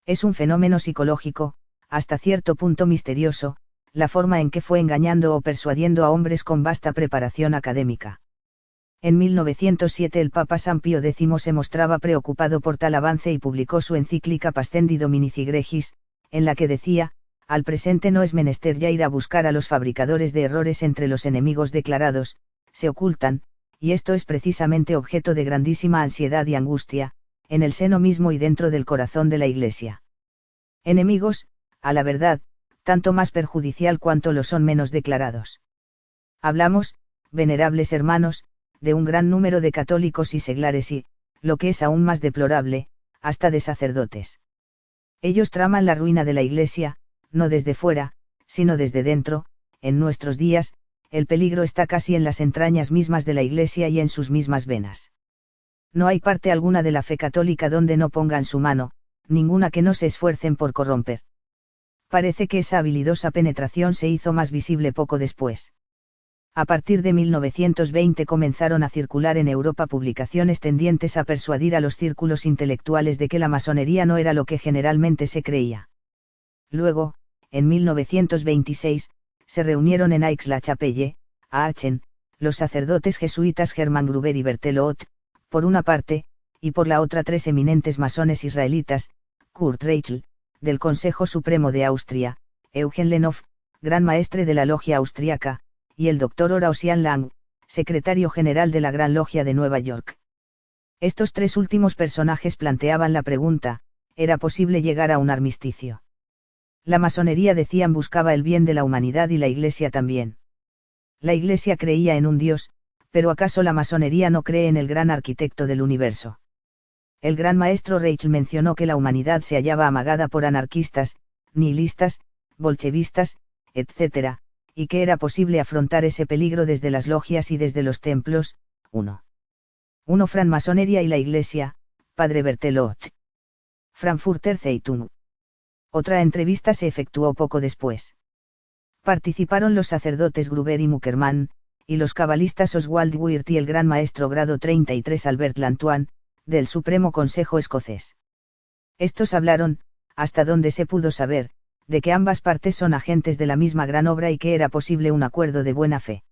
Es un fenómeno psicológico, hasta cierto punto misterioso, la forma en que fue engañando o persuadiendo a hombres con vasta preparación académica. En 1907 el Papa San Pío X se mostraba preocupado por tal avance y publicó su encíclica Pascendi Dominici Gregis, en la que decía, al presente no es menester ya ir a buscar a los fabricadores de errores entre los enemigos declarados, se ocultan, y esto es precisamente objeto de grandísima ansiedad y angustia, en el seno mismo y dentro del corazón de la Iglesia. Enemigos, a la verdad, tanto más perjudicial cuanto lo son menos declarados. Hablamos, venerables hermanos, de un gran número de católicos y seglares y, lo que es aún más deplorable, hasta de sacerdotes. Ellos traman la ruina de la Iglesia, no desde fuera, sino desde dentro. En nuestros días, el peligro está casi en las entrañas mismas de la Iglesia y en sus mismas venas. No hay parte alguna de la fe católica donde no pongan su mano, ninguna que no se esfuercen por corromper. Parece que esa habilidosa penetración se hizo más visible poco después. A partir de 1920 comenzaron a circular en Europa publicaciones tendientes a persuadir a los círculos intelectuales de que la masonería no era lo que generalmente se creía. Luego, en 1926, se reunieron en Aix-la-Chapelle, a Aachen, los sacerdotes jesuitas Germán Gruber y Berthelot, por una parte, y por la otra tres eminentes masones israelitas, Kurt Reichel, del Consejo Supremo de Austria, Eugen Lenoff, gran maestre de la logia austriaca, y el Dr. Horasian Lang, secretario general de la Gran Logia de Nueva York. Estos tres últimos personajes planteaban la pregunta, ¿era posible llegar a un armisticio? La masonería, decían, buscaba el bien de la humanidad y la Iglesia también. La Iglesia creía en un Dios, pero ¿acaso la masonería no cree en el gran arquitecto del universo? El gran maestro Reichel mencionó que la humanidad se hallaba amagada por anarquistas, nihilistas, bolchevistas, etc., y que era posible afrontar ese peligro desde las logias y desde los templos. 1. Francmasonería y la Iglesia, Padre Berthelot. Frankfurter Zeitung. Otra entrevista se efectuó poco después. Participaron los sacerdotes Gruber y Muckermann, y los cabalistas Oswald Wirth y el gran maestro grado 33 Albert Lantoine, del Supremo Consejo Escocés. Estos hablaron, hasta donde se pudo saber, de que ambas partes son agentes de la misma gran obra y que era posible un acuerdo de buena fe.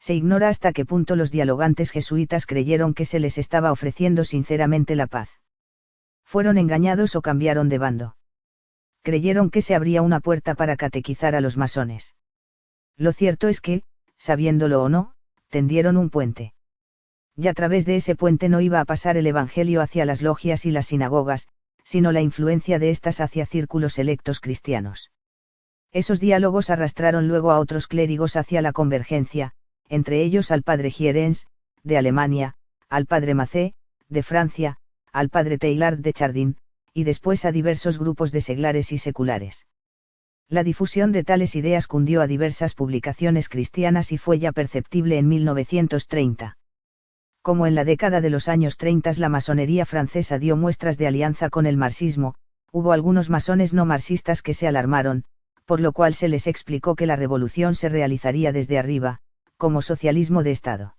Se ignora hasta qué punto los dialogantes jesuitas creyeron que se les estaba ofreciendo sinceramente la paz. Fueron engañados o cambiaron de bando. Creyeron que se abría una puerta para catequizar a los masones. Lo cierto es que, sabiéndolo o no, tendieron un puente. Y a través de ese puente no iba a pasar el evangelio hacia las logias y las sinagogas, sino la influencia de estas hacia círculos selectos cristianos. Esos diálogos arrastraron luego a otros clérigos hacia la convergencia, entre ellos al padre Gierens, de Alemania, al padre Macé, de Francia, al padre Teilhard de Chardin, y después a diversos grupos de seglares y seculares. La difusión de tales ideas cundió a diversas publicaciones cristianas y fue ya perceptible en 1930. Como en la década de los años 30 la masonería francesa dio muestras de alianza con el marxismo, hubo algunos masones no marxistas que se alarmaron, por lo cual se les explicó que la revolución se realizaría desde arriba, como socialismo de Estado.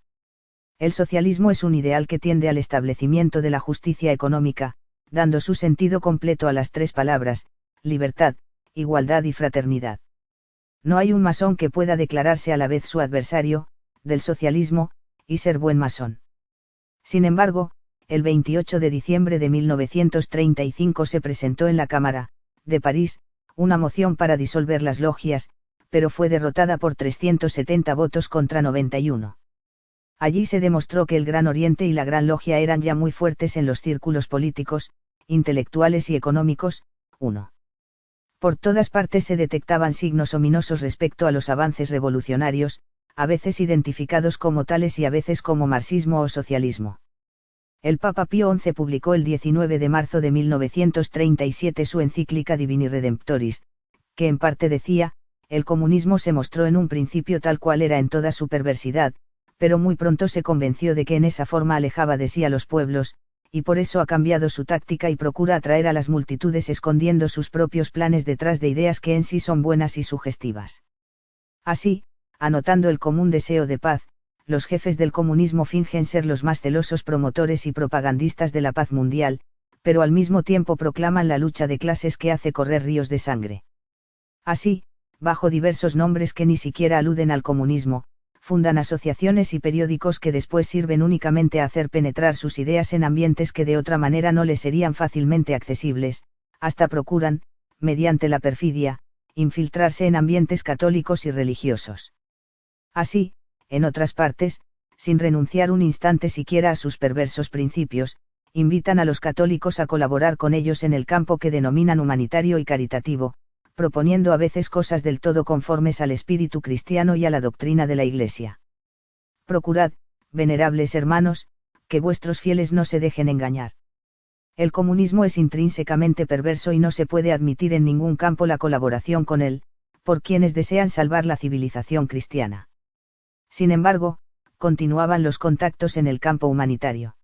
El socialismo es un ideal que tiende al establecimiento de la justicia económica, dando su sentido completo a las tres palabras, libertad, igualdad y fraternidad. No hay un masón que pueda declararse a la vez su adversario, del socialismo, y ser buen masón. Sin embargo, el 28 de diciembre de 1935 se presentó en la Cámara, de París, una moción para disolver las logias, pero fue derrotada por 370 votos contra 91. Allí se demostró que el Gran Oriente y la Gran Logia eran ya muy fuertes en los círculos políticos, intelectuales y económicos. 1. Por todas partes se detectaban signos ominosos respecto a los avances revolucionarios, a veces identificados como tales y a veces como marxismo o socialismo. El Papa Pío XI publicó el 19 de marzo de 1937 su encíclica Divini Redemptoris, que en parte decía, el comunismo se mostró en un principio tal cual era en toda su perversidad, pero muy pronto se convenció de que en esa forma alejaba de sí a los pueblos, y por eso ha cambiado su táctica y procura atraer a las multitudes escondiendo sus propios planes detrás de ideas que en sí son buenas y sugestivas. Así, anotando el común deseo de paz, los jefes del comunismo fingen ser los más celosos promotores y propagandistas de la paz mundial, pero al mismo tiempo proclaman la lucha de clases que hace correr ríos de sangre. Así, bajo diversos nombres que ni siquiera aluden al comunismo, fundan asociaciones y periódicos que después sirven únicamente a hacer penetrar sus ideas en ambientes que de otra manera no les serían fácilmente accesibles, hasta procuran, mediante la perfidia, infiltrarse en ambientes católicos y religiosos. Así, en otras partes, sin renunciar un instante siquiera a sus perversos principios, invitan a los católicos a colaborar con ellos en el campo que denominan humanitario y caritativo, proponiendo a veces cosas del todo conformes al espíritu cristiano y a la doctrina de la Iglesia. Procurad, venerables hermanos, que vuestros fieles no se dejen engañar. El comunismo es intrínsecamente perverso y no se puede admitir en ningún campo la colaboración con él, por quienes desean salvar la civilización cristiana. Sin embargo, continuaban los contactos en el campo humanitario.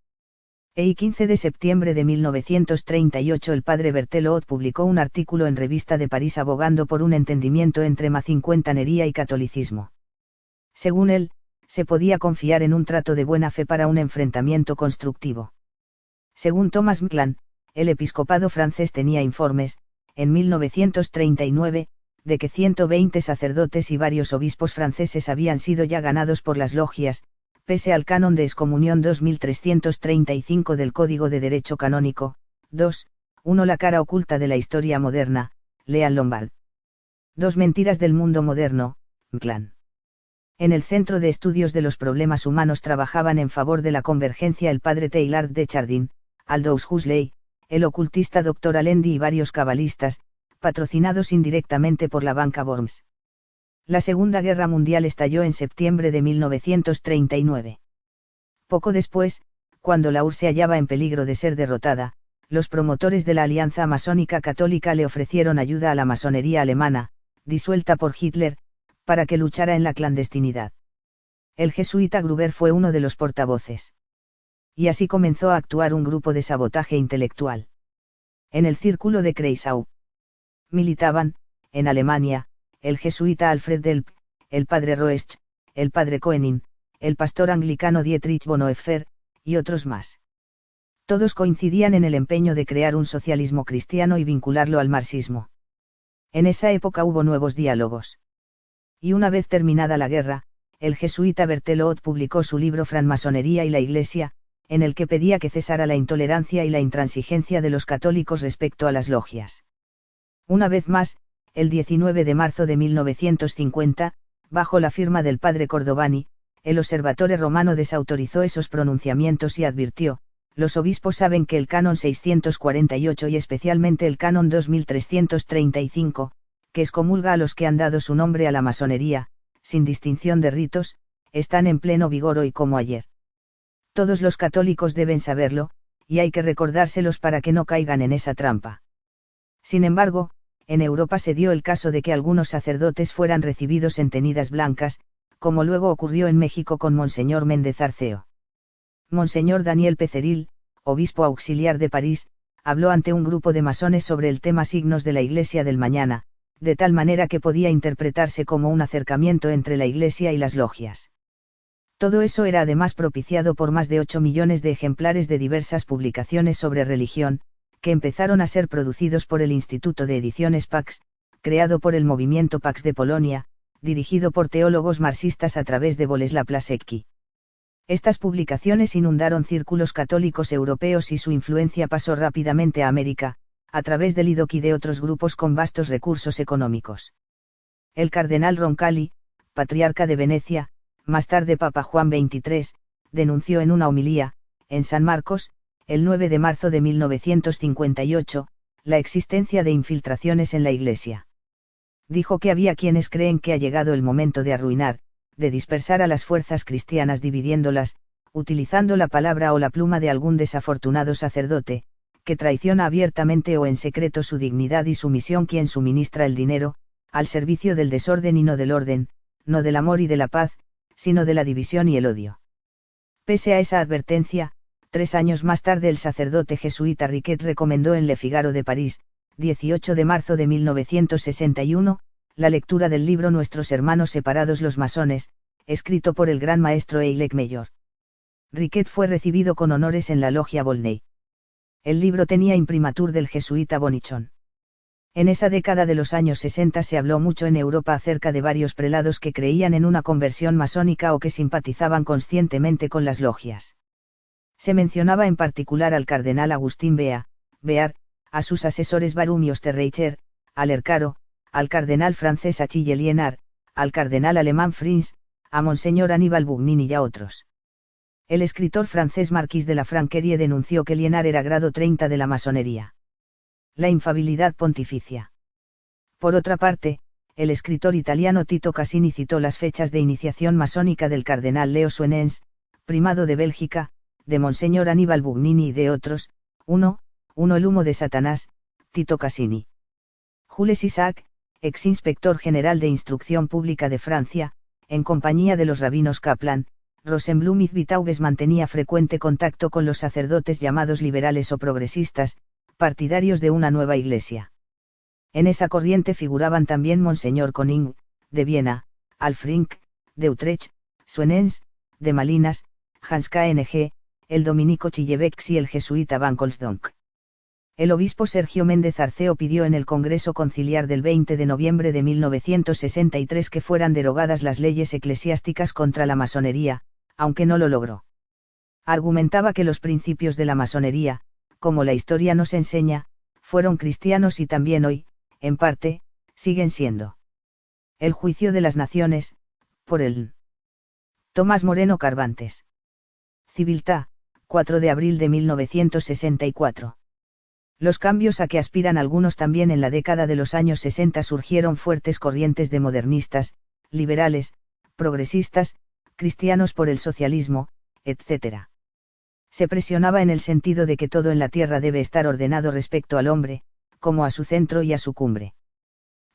El 15 de septiembre de 1938 el padre Berthelot publicó un artículo en Revista de París abogando por un entendimiento entre macincuentanería y catolicismo. Según él, se podía confiar en un trato de buena fe para un enfrentamiento constructivo. Según Thomas Mclan, el episcopado francés tenía informes, en 1939, de que 120 sacerdotes y varios obispos franceses habían sido ya ganados por las logias, pese al canon de excomunión 2335 del Código de Derecho Canónico. 2. 1. La cara oculta de la historia moderna, Lean Lombard. 2. Mentiras del mundo moderno, Mclan. En el Centro de Estudios de los Problemas Humanos trabajaban en favor de la convergencia el padre Teilhard de Chardin, Aldous Huxley, el ocultista Dr. Alendi y varios cabalistas, patrocinados indirectamente por la banca Worms. La Segunda Guerra Mundial estalló en septiembre de 1939. Poco después, cuando la URSS se hallaba en peligro de ser derrotada, los promotores de la Alianza Masónica Católica le ofrecieron ayuda a la masonería alemana, disuelta por Hitler, para que luchara en la clandestinidad. El jesuita Gruber fue uno de los portavoces. Y así comenzó a actuar un grupo de sabotaje intelectual. En el círculo de Kreisau militaban, en Alemania, el jesuita Alfred Delp, el padre Roesch, el padre Koenig, el pastor anglicano Dietrich Bonhoeffer, y otros más. Todos coincidían en el empeño de crear un socialismo cristiano y vincularlo al marxismo. En esa época hubo nuevos diálogos. Y una vez terminada la guerra, el jesuita Berthelot publicó su libro Francmasonería y la Iglesia, en el que pedía que cesara la intolerancia y la intransigencia de los católicos respecto a las logias. Una vez más, el 19 de marzo de 1950, bajo la firma del padre Cordovani, el Osservatore Romano desautorizó esos pronunciamientos y advirtió: los obispos saben que el canon 648 y especialmente el canon 2335, que excomulga a los que han dado su nombre a la masonería, sin distinción de ritos, están en pleno vigor hoy como ayer. Todos los católicos deben saberlo, y hay que recordárselos para que no caigan en esa trampa. Sin embargo, en Europa se dio el caso de que algunos sacerdotes fueran recibidos en tenidas blancas, como luego ocurrió en México con Monseñor Méndez Arceo. Monseñor Daniel Peceril, obispo auxiliar de París, habló ante un grupo de masones sobre el tema signos de la Iglesia del mañana, de tal manera que podía interpretarse como un acercamiento entre la Iglesia y las logias. Todo eso era además propiciado por más de 8 millones de ejemplares de diversas publicaciones sobre religión, que empezaron a ser producidos por el Instituto de Ediciones Pax, creado por el movimiento Pax de Polonia, dirigido por teólogos marxistas a través de Bolesław Plasecki. Estas publicaciones inundaron círculos católicos europeos y su influencia pasó rápidamente a América, a través del IDOC y de otros grupos con vastos recursos económicos. El cardenal Roncalli, patriarca de Venecia, más tarde Papa Juan XXIII, denunció en una homilía, en San Marcos, el 9 de marzo de 1958, la existencia de infiltraciones en la Iglesia. Dijo que había quienes creen que ha llegado el momento de arruinar, de dispersar a las fuerzas cristianas dividiéndolas, utilizando la palabra o la pluma de algún desafortunado sacerdote, que traiciona abiertamente o en secreto su dignidad y su misión, quien suministra el dinero, al servicio del desorden y no del orden, no del amor y de la paz, sino de la división y el odio. Pese a esa advertencia, 3 años más tarde el sacerdote jesuita Riquet recomendó en Le Figaro de París, 18 de marzo de 1961, la lectura del libro Nuestros hermanos separados los masones, escrito por el gran maestro Eilec Mayor. Riquet fue recibido con honores en la logia Volney. El libro tenía imprimatur del jesuita Bonichon. En esa década de los años 60 se habló mucho en Europa acerca de varios prelados que creían en una conversión masónica o que simpatizaban conscientemente con las logias. Se mencionaba en particular al cardenal Agustín Bear, a sus asesores Barum y Osterreicher, al Ercaro, al cardenal francés Achille Liénard, al cardenal alemán Frins, a Monseñor Aníbal Bugnini y a otros. El escritor francés Marquis de la Franquerie denunció que Liénard era grado 30 de la masonería. La infabilidad pontificia. Por otra parte, el escritor italiano Tito Cassini citó las fechas de iniciación masónica del cardenal Leo Suenens, primado de Bélgica, de Monseñor Aníbal Bugnini y de otros. 1. El humo de Satanás, Tito Cassini. Jules Isaac, ex inspector general de Instrucción Pública de Francia, en compañía de los rabinos Kaplan, Rosenblum y Vitaubes mantenía frecuente contacto con los sacerdotes llamados liberales o progresistas, partidarios de una nueva iglesia. En esa corriente figuraban también Monseñor Koning, de Viena, Alfrink, de Utrecht, Suenens, de Malinas, Hans K.N.G., el dominico Chillebex y el jesuita Van Colsdonck. El obispo Sergio Méndez Arceo pidió en el Congreso Conciliar del 20 de noviembre de 1963 que fueran derogadas las leyes eclesiásticas contra la masonería, aunque no lo logró. Argumentaba que los principios de la masonería, como la historia nos enseña, fueron cristianos y también hoy, en parte, siguen siendo. El juicio de las naciones, por el Tomás Moreno Carvantes. Civiltà, 4 de abril de 1964. Los cambios a que aspiran algunos también en la década de los años 60 surgieron fuertes corrientes de modernistas, liberales, progresistas, cristianos por el socialismo, etc. Se presionaba en el sentido de que todo en la tierra debe estar ordenado respecto al hombre, como a su centro y a su cumbre.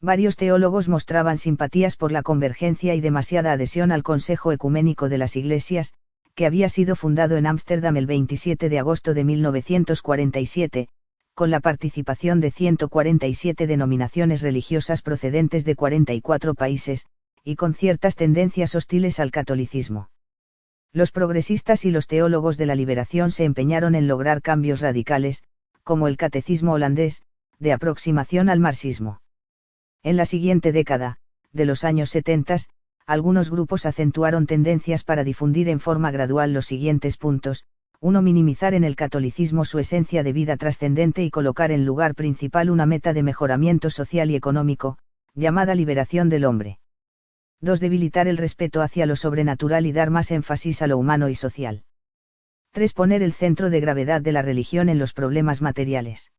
Varios teólogos mostraban simpatías por la convergencia y demasiada adhesión al Consejo Ecuménico de las Iglesias, que había sido fundado en Ámsterdam el 27 de agosto de 1947, con la participación de 147 denominaciones religiosas procedentes de 44 países, y con ciertas tendencias hostiles al catolicismo. Los progresistas y los teólogos de la liberación se empeñaron en lograr cambios radicales, como el catecismo holandés, de aproximación al marxismo. En la siguiente década, de los años 70, algunos grupos acentuaron tendencias para difundir en forma gradual los siguientes puntos: 1. Minimizar en el catolicismo su esencia de vida trascendente y colocar en lugar principal una meta de mejoramiento social y económico, llamada liberación del hombre. 2. Debilitar el respeto hacia lo sobrenatural y dar más énfasis a lo humano y social. 3. Poner el centro de gravedad de la religión en los problemas materiales.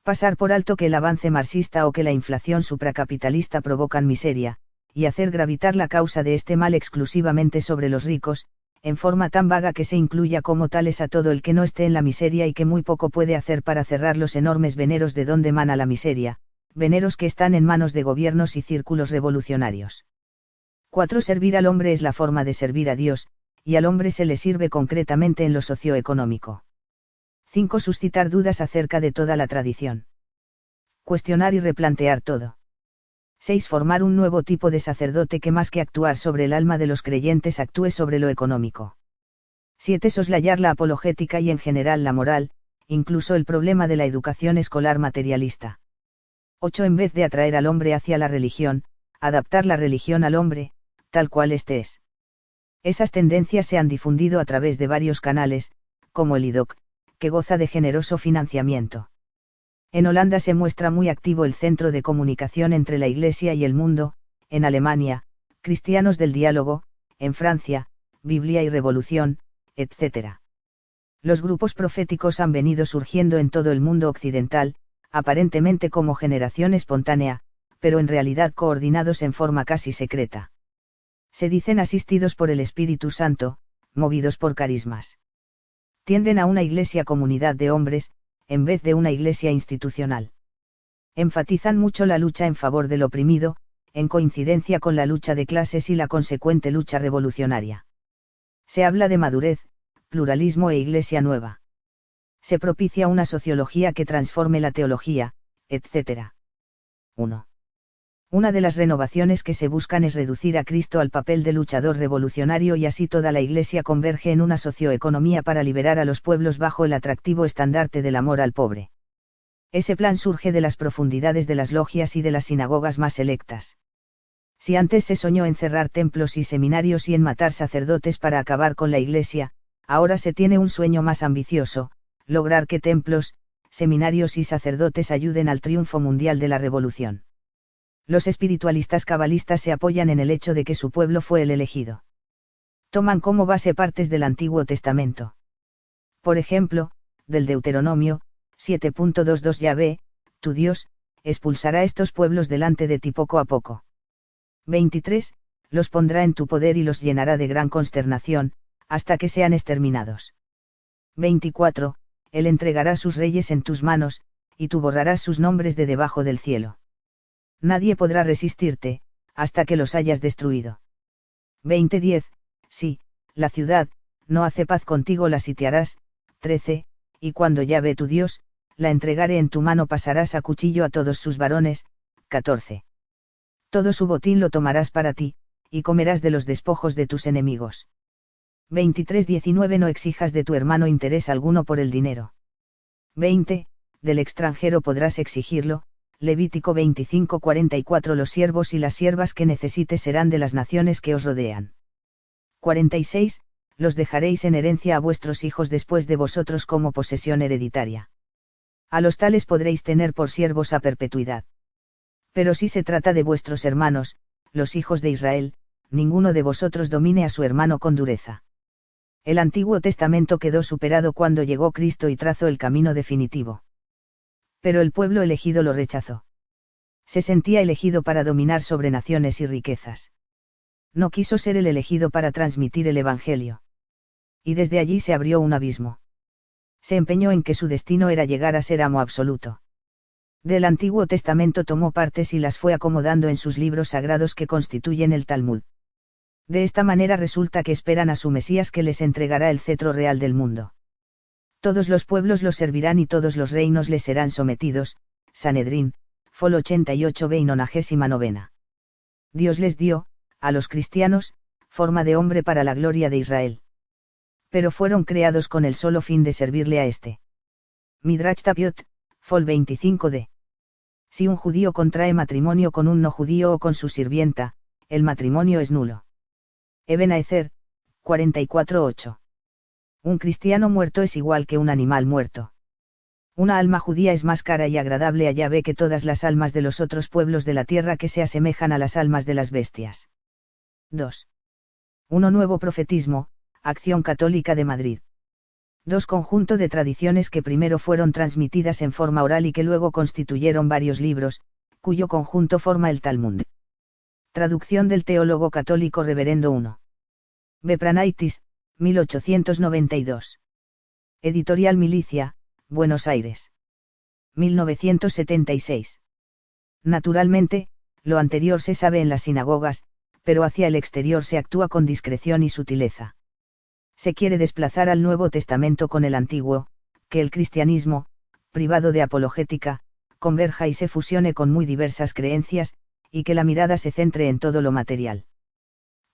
Pasar por alto que el avance marxista o que la inflación supracapitalista provocan miseria, y hacer gravitar la causa de este mal exclusivamente sobre los ricos, en forma tan vaga que se incluya como tales a todo el que no esté en la miseria y que muy poco puede hacer para cerrar los enormes veneros de donde emana la miseria, veneros que están en manos de gobiernos y círculos revolucionarios. 4. Servir al hombre es la forma de servir a Dios, y al hombre se le sirve concretamente en lo socioeconómico. 5. Suscitar dudas acerca de toda la tradición. Cuestionar y replantear todo. 6. Formar un nuevo tipo de sacerdote que más que actuar sobre el alma de los creyentes actúe sobre lo económico. 7. Soslayar la apologética y en general la moral, incluso el problema de la educación escolar materialista. 8. En vez de atraer al hombre hacia la religión, adaptar la religión al hombre, tal cual éste es. Esas tendencias se han difundido a través de varios canales, como el IDOC, que goza de generoso financiamiento. En Holanda se muestra muy activo el centro de comunicación entre la Iglesia y el mundo, en Alemania, Cristianos del Diálogo, en Francia, Biblia y Revolución, etc. Los grupos proféticos han venido surgiendo en todo el mundo occidental, aparentemente como generación espontánea, pero en realidad coordinados en forma casi secreta. Se dicen asistidos por el Espíritu Santo, movidos por carismas. Tienden a una iglesia comunidad de hombres, en vez de una iglesia institucional. Enfatizan mucho la lucha en favor del oprimido, en coincidencia con la lucha de clases y la consecuente lucha revolucionaria. Se habla de madurez, pluralismo e iglesia nueva. Se propicia una sociología que transforme la teología, etc. 1. Una de las renovaciones que se buscan es reducir a Cristo al papel de luchador revolucionario y así toda la Iglesia converge en una socioeconomía para liberar a los pueblos bajo el atractivo estandarte del amor al pobre. Ese plan surge de las profundidades de las logias y de las sinagogas más selectas. Si antes se soñó en cerrar templos y seminarios y en matar sacerdotes para acabar con la Iglesia, ahora se tiene un sueño más ambicioso: lograr que templos, seminarios y sacerdotes ayuden al triunfo mundial de la revolución. Los espiritualistas cabalistas se apoyan en el hecho de que su pueblo fue el elegido. Toman como base partes del Antiguo Testamento. Por ejemplo, del Deuteronomio 7.22 Yahvé, tu Dios, expulsará estos pueblos delante de ti poco a poco. 23, los pondrá en tu poder y los llenará de gran consternación, hasta que sean exterminados. 24, él entregará sus reyes en tus manos, y tú borrarás sus nombres de debajo del cielo. Nadie podrá resistirte, hasta que los hayas destruido. 20:10, sí, la ciudad, no hace paz contigo la sitiarás. 13, y cuando Yahvé tu Dios, la entregare en tu mano pasarás a cuchillo a todos sus varones. 14. Todo su botín lo tomarás para ti, y comerás de los despojos de tus enemigos. 23:19 No exijas de tu hermano interés alguno por el dinero. 20, del extranjero podrás exigirlo. Levítico 25:44 Los siervos y las siervas que necesites serán de las naciones que os rodean. 46, los dejaréis en herencia a vuestros hijos después de vosotros como posesión hereditaria. A los tales podréis tener por siervos a perpetuidad. Pero si se trata de vuestros hermanos, los hijos de Israel, ninguno de vosotros domine a su hermano con dureza. El Antiguo Testamento quedó superado cuando llegó Cristo y trazó el camino definitivo. Pero el pueblo elegido lo rechazó. Se sentía elegido para dominar sobre naciones y riquezas. No quiso ser el elegido para transmitir el Evangelio. Y desde allí se abrió un abismo. Se empeñó en que su destino era llegar a ser amo absoluto. Del Antiguo Testamento tomó partes y las fue acomodando en sus libros sagrados que constituyen el Talmud. De esta manera resulta que esperan a su Mesías que les entregará el cetro real del mundo. Todos los pueblos lo servirán y todos los reinos les serán sometidos. Sanedrín, Fol 88b y 99. Dios les dio, a los cristianos, forma de hombre para la gloria de Israel. Pero fueron creados con el solo fin de servirle a este. Midrash Tapiot, Fol 25d. Si un judío contrae matrimonio con un no judío o con su sirvienta, el matrimonio es nulo. Eben Haezer, 44:8. Un cristiano muerto es igual que un animal muerto. Una alma judía es más cara y agradable a Yahvé que todas las almas de los otros pueblos de la tierra que se asemejan a las almas de las bestias. 2. 1. Nuevo profetismo, Acción Católica de Madrid. 2. Conjunto de tradiciones que primero fueron transmitidas en forma oral y que luego constituyeron varios libros, cuyo conjunto forma el Talmud. Traducción del teólogo católico Reverendo 1. Bepranaitis, 1892. Editorial Milicia, Buenos Aires. 1976. Naturalmente, lo anterior se sabe en las sinagogas, pero hacia el exterior se actúa con discreción y sutileza. Se quiere desplazar al Nuevo Testamento con el Antiguo, que el cristianismo, privado de apologética, converja y se fusione con muy diversas creencias, y que la mirada se centre en todo lo material.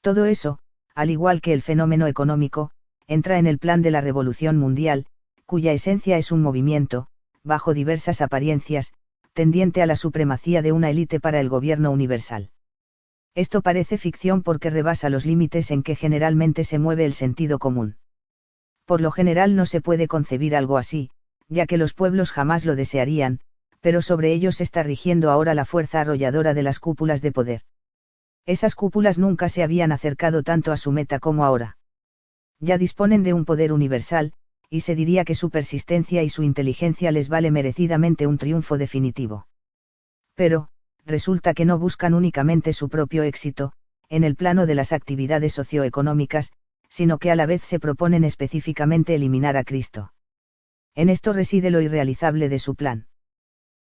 Todo eso, al igual que el fenómeno económico, entra en el plan de la revolución mundial, cuya esencia es un movimiento, bajo diversas apariencias, tendiente a la supremacía de una élite para el gobierno universal. Esto parece ficción porque rebasa los límites en que generalmente se mueve el sentido común. Por lo general no se puede concebir algo así, ya que los pueblos jamás lo desearían, pero sobre ellos está rigiendo ahora la fuerza arrolladora de las cúpulas de poder. Esas cúpulas nunca se habían acercado tanto a su meta como ahora. Ya disponen de un poder universal, y se diría que su persistencia y su inteligencia les vale merecidamente un triunfo definitivo. Pero, resulta que no buscan únicamente su propio éxito, en el plano de las actividades socioeconómicas, sino que a la vez se proponen específicamente eliminar a Cristo. En esto reside lo irrealizable de su plan.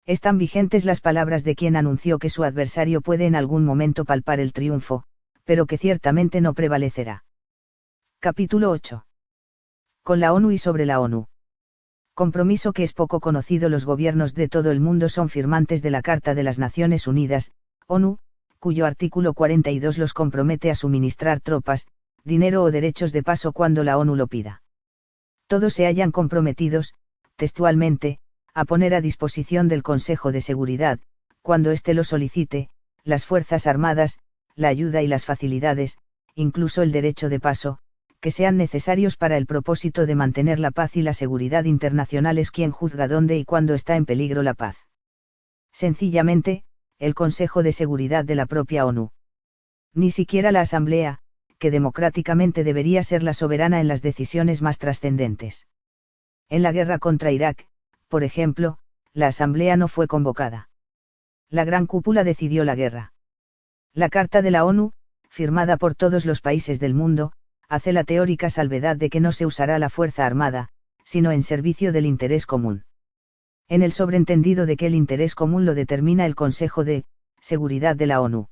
Están vigentes las palabras de quien anunció que su adversario puede en algún momento palpar el triunfo, pero que ciertamente no prevalecerá. Capítulo 8. Con la ONU y sobre la ONU. Compromiso que es poco conocido. Los gobiernos de todo el mundo son firmantes de la Carta de las Naciones Unidas, ONU, cuyo artículo 42 los compromete a suministrar tropas, dinero o derechos de paso cuando la ONU lo pida. Todos se hallan comprometidos, textualmente, a poner a disposición del Consejo de Seguridad, cuando éste lo solicite, las Fuerzas Armadas, la ayuda y las facilidades, incluso el derecho de paso, que sean necesarios para el propósito de mantener la paz y la seguridad internacional. Es quien juzga dónde y cuándo está en peligro la paz. Sencillamente, el Consejo de Seguridad de la propia ONU. Ni siquiera la Asamblea, que democráticamente debería ser la soberana en las decisiones más trascendentes. En la guerra contra Irak, por ejemplo, la Asamblea no fue convocada. La Gran Cúpula decidió la guerra. La Carta de la ONU, firmada por todos los países del mundo, hace la teórica salvedad de que no se usará la fuerza armada, sino en servicio del interés común. En el sobreentendido de que el interés común lo determina el Consejo de Seguridad de la ONU.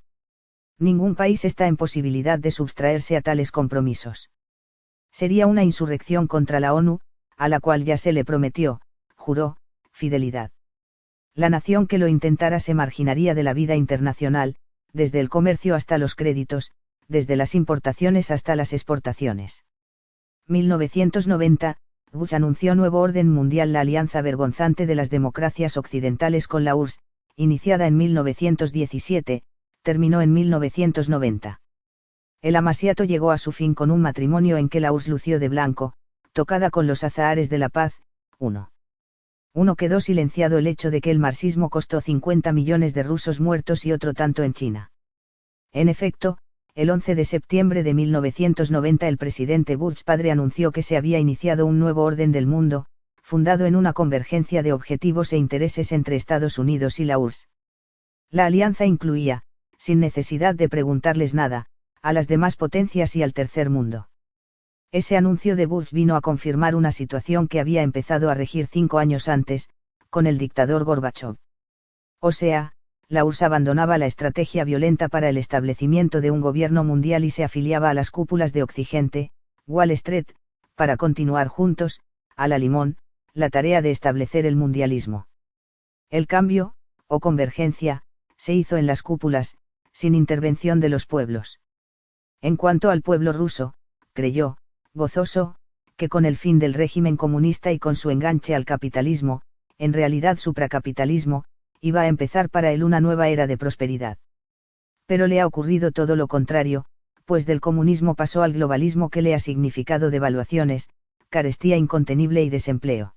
Ningún país está en posibilidad de subtraerse a tales compromisos. Sería una insurrección contra la ONU, a la cual ya se le prometió, juró, fidelidad. La nación que lo intentara se marginaría de la vida internacional, desde el comercio hasta los créditos, desde las importaciones hasta las exportaciones. 1990, Bush anunció nuevo orden mundial. La alianza vergonzante de las democracias occidentales con la URSS, iniciada en 1917, terminó en 1990. El amasiato llegó a su fin con un matrimonio en que la URSS lució de blanco, tocada con los azahares de la paz. 1. Quedó silenciado el hecho de que el marxismo costó 50 millones de rusos muertos y otro tanto en China. En efecto, el 11 de septiembre de 1990 el presidente Bush padre anunció que se había iniciado un nuevo orden del mundo, fundado en una convergencia de objetivos e intereses entre Estados Unidos y la URSS. La alianza incluía, sin necesidad de preguntarles nada, a las demás potencias y al tercer mundo. Ese anuncio de Bush vino a confirmar una situación que había empezado a regir 5 años antes, con el dictador Gorbachov. O sea, la URSS abandonaba la estrategia violenta para el establecimiento de un gobierno mundial y se afiliaba a las cúpulas de Occidente, Wall Street, para continuar juntos, a la limón, la tarea de establecer el mundialismo. El cambio, o convergencia, se hizo en las cúpulas, sin intervención de los pueblos. En cuanto al pueblo ruso, creyó, gozoso, que con el fin del régimen comunista y con su enganche al capitalismo, en realidad supracapitalismo, iba a empezar para él una nueva era de prosperidad. Pero le ha ocurrido todo lo contrario, pues del comunismo pasó al globalismo que le ha significado devaluaciones, carestía incontenible y desempleo.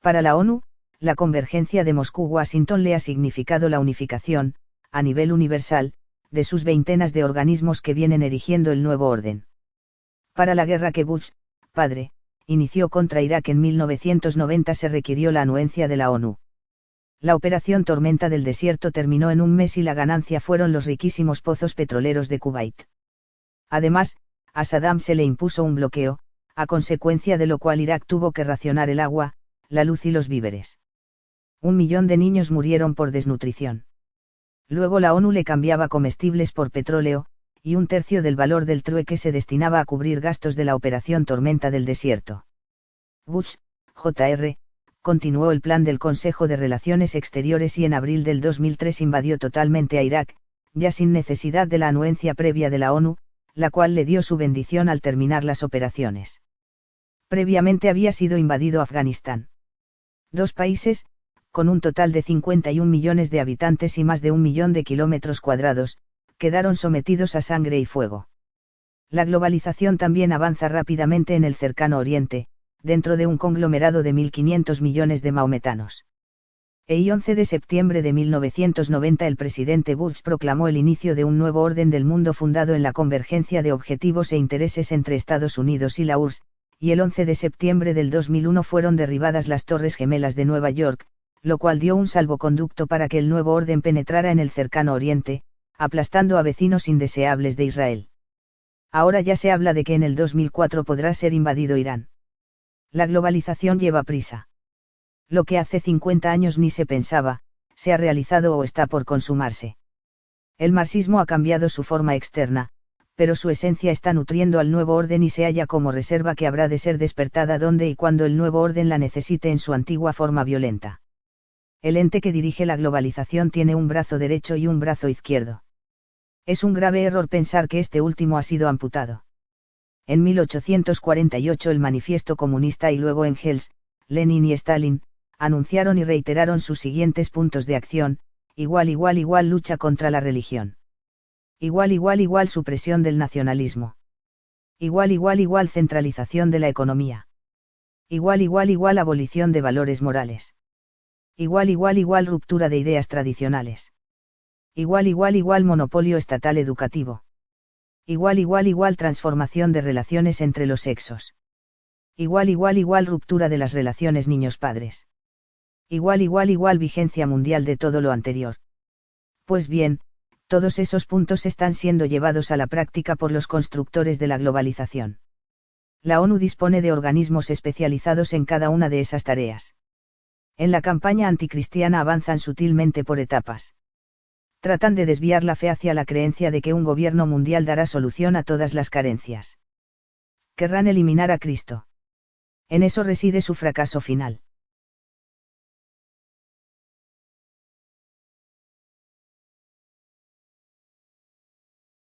Para la ONU, la convergencia de Moscú-Washington le ha significado la unificación, a nivel universal, de sus veintenas de organismos que vienen erigiendo el nuevo orden. Para la guerra que Bush, padre, inició contra Irak en 1990 se requirió la anuencia de la ONU. La operación Tormenta del Desierto terminó en un mes y la ganancia fueron los riquísimos pozos petroleros de Kuwait. Además, a Saddam se le impuso un bloqueo, a consecuencia de lo cual Irak tuvo que racionar el agua, la luz y los víveres. 1 millón de niños murieron por desnutrición. Luego la ONU le cambiaba comestibles por petróleo, y 1/3 del valor del trueque se destinaba a cubrir gastos de la operación Tormenta del Desierto. Bush, Jr., continuó el plan del Consejo de Relaciones Exteriores y en abril del 2003 invadió totalmente a Irak, ya sin necesidad de la anuencia previa de la ONU, la cual le dio su bendición al terminar las operaciones. Previamente había sido invadido Afganistán. 2 países, con un total de 51 millones de habitantes y más de 1 millón de kilómetros cuadrados, quedaron sometidos a sangre y fuego. La globalización también avanza rápidamente en el cercano Oriente, dentro de un conglomerado de 1.500 millones de maometanos. El 11 de septiembre de 1990 el presidente Bush proclamó el inicio de un nuevo orden del mundo fundado en la convergencia de objetivos e intereses entre Estados Unidos y la URSS, y el 11 de septiembre del 2001 fueron derribadas las Torres Gemelas de Nueva York, lo cual dio un salvoconducto para que el nuevo orden penetrara en el cercano Oriente, aplastando a vecinos indeseables de Israel. Ahora ya se habla de que en el 2004 podrá ser invadido Irán. La globalización lleva prisa. Lo que hace 50 años ni se pensaba, se ha realizado o está por consumarse. El marxismo ha cambiado su forma externa, pero su esencia está nutriendo al nuevo orden y se halla como reserva que habrá de ser despertada donde y cuando el nuevo orden la necesite en su antigua forma violenta. El ente que dirige la globalización tiene un brazo derecho y un brazo izquierdo. Es un grave error pensar que este último ha sido amputado. En 1848 el Manifiesto Comunista y luego Engels, Lenin y Stalin, anunciaron y reiteraron sus siguientes puntos de acción: igual lucha contra la religión. Igual supresión del nacionalismo. Igual centralización de la economía. Igual abolición de valores morales. Igual ruptura de ideas tradicionales. Igual monopolio estatal educativo. Igual transformación de relaciones entre los sexos. Igual ruptura de las relaciones niños-padres. Igual vigencia mundial de todo lo anterior. Pues bien, todos esos puntos están siendo llevados a la práctica por los constructores de la globalización. La ONU dispone de organismos especializados en cada una de esas tareas. En la campaña anticristiana avanzan sutilmente por etapas. Tratan de desviar la fe hacia la creencia de que un gobierno mundial dará solución a todas las carencias. Querrán eliminar a Cristo. En eso reside su fracaso final.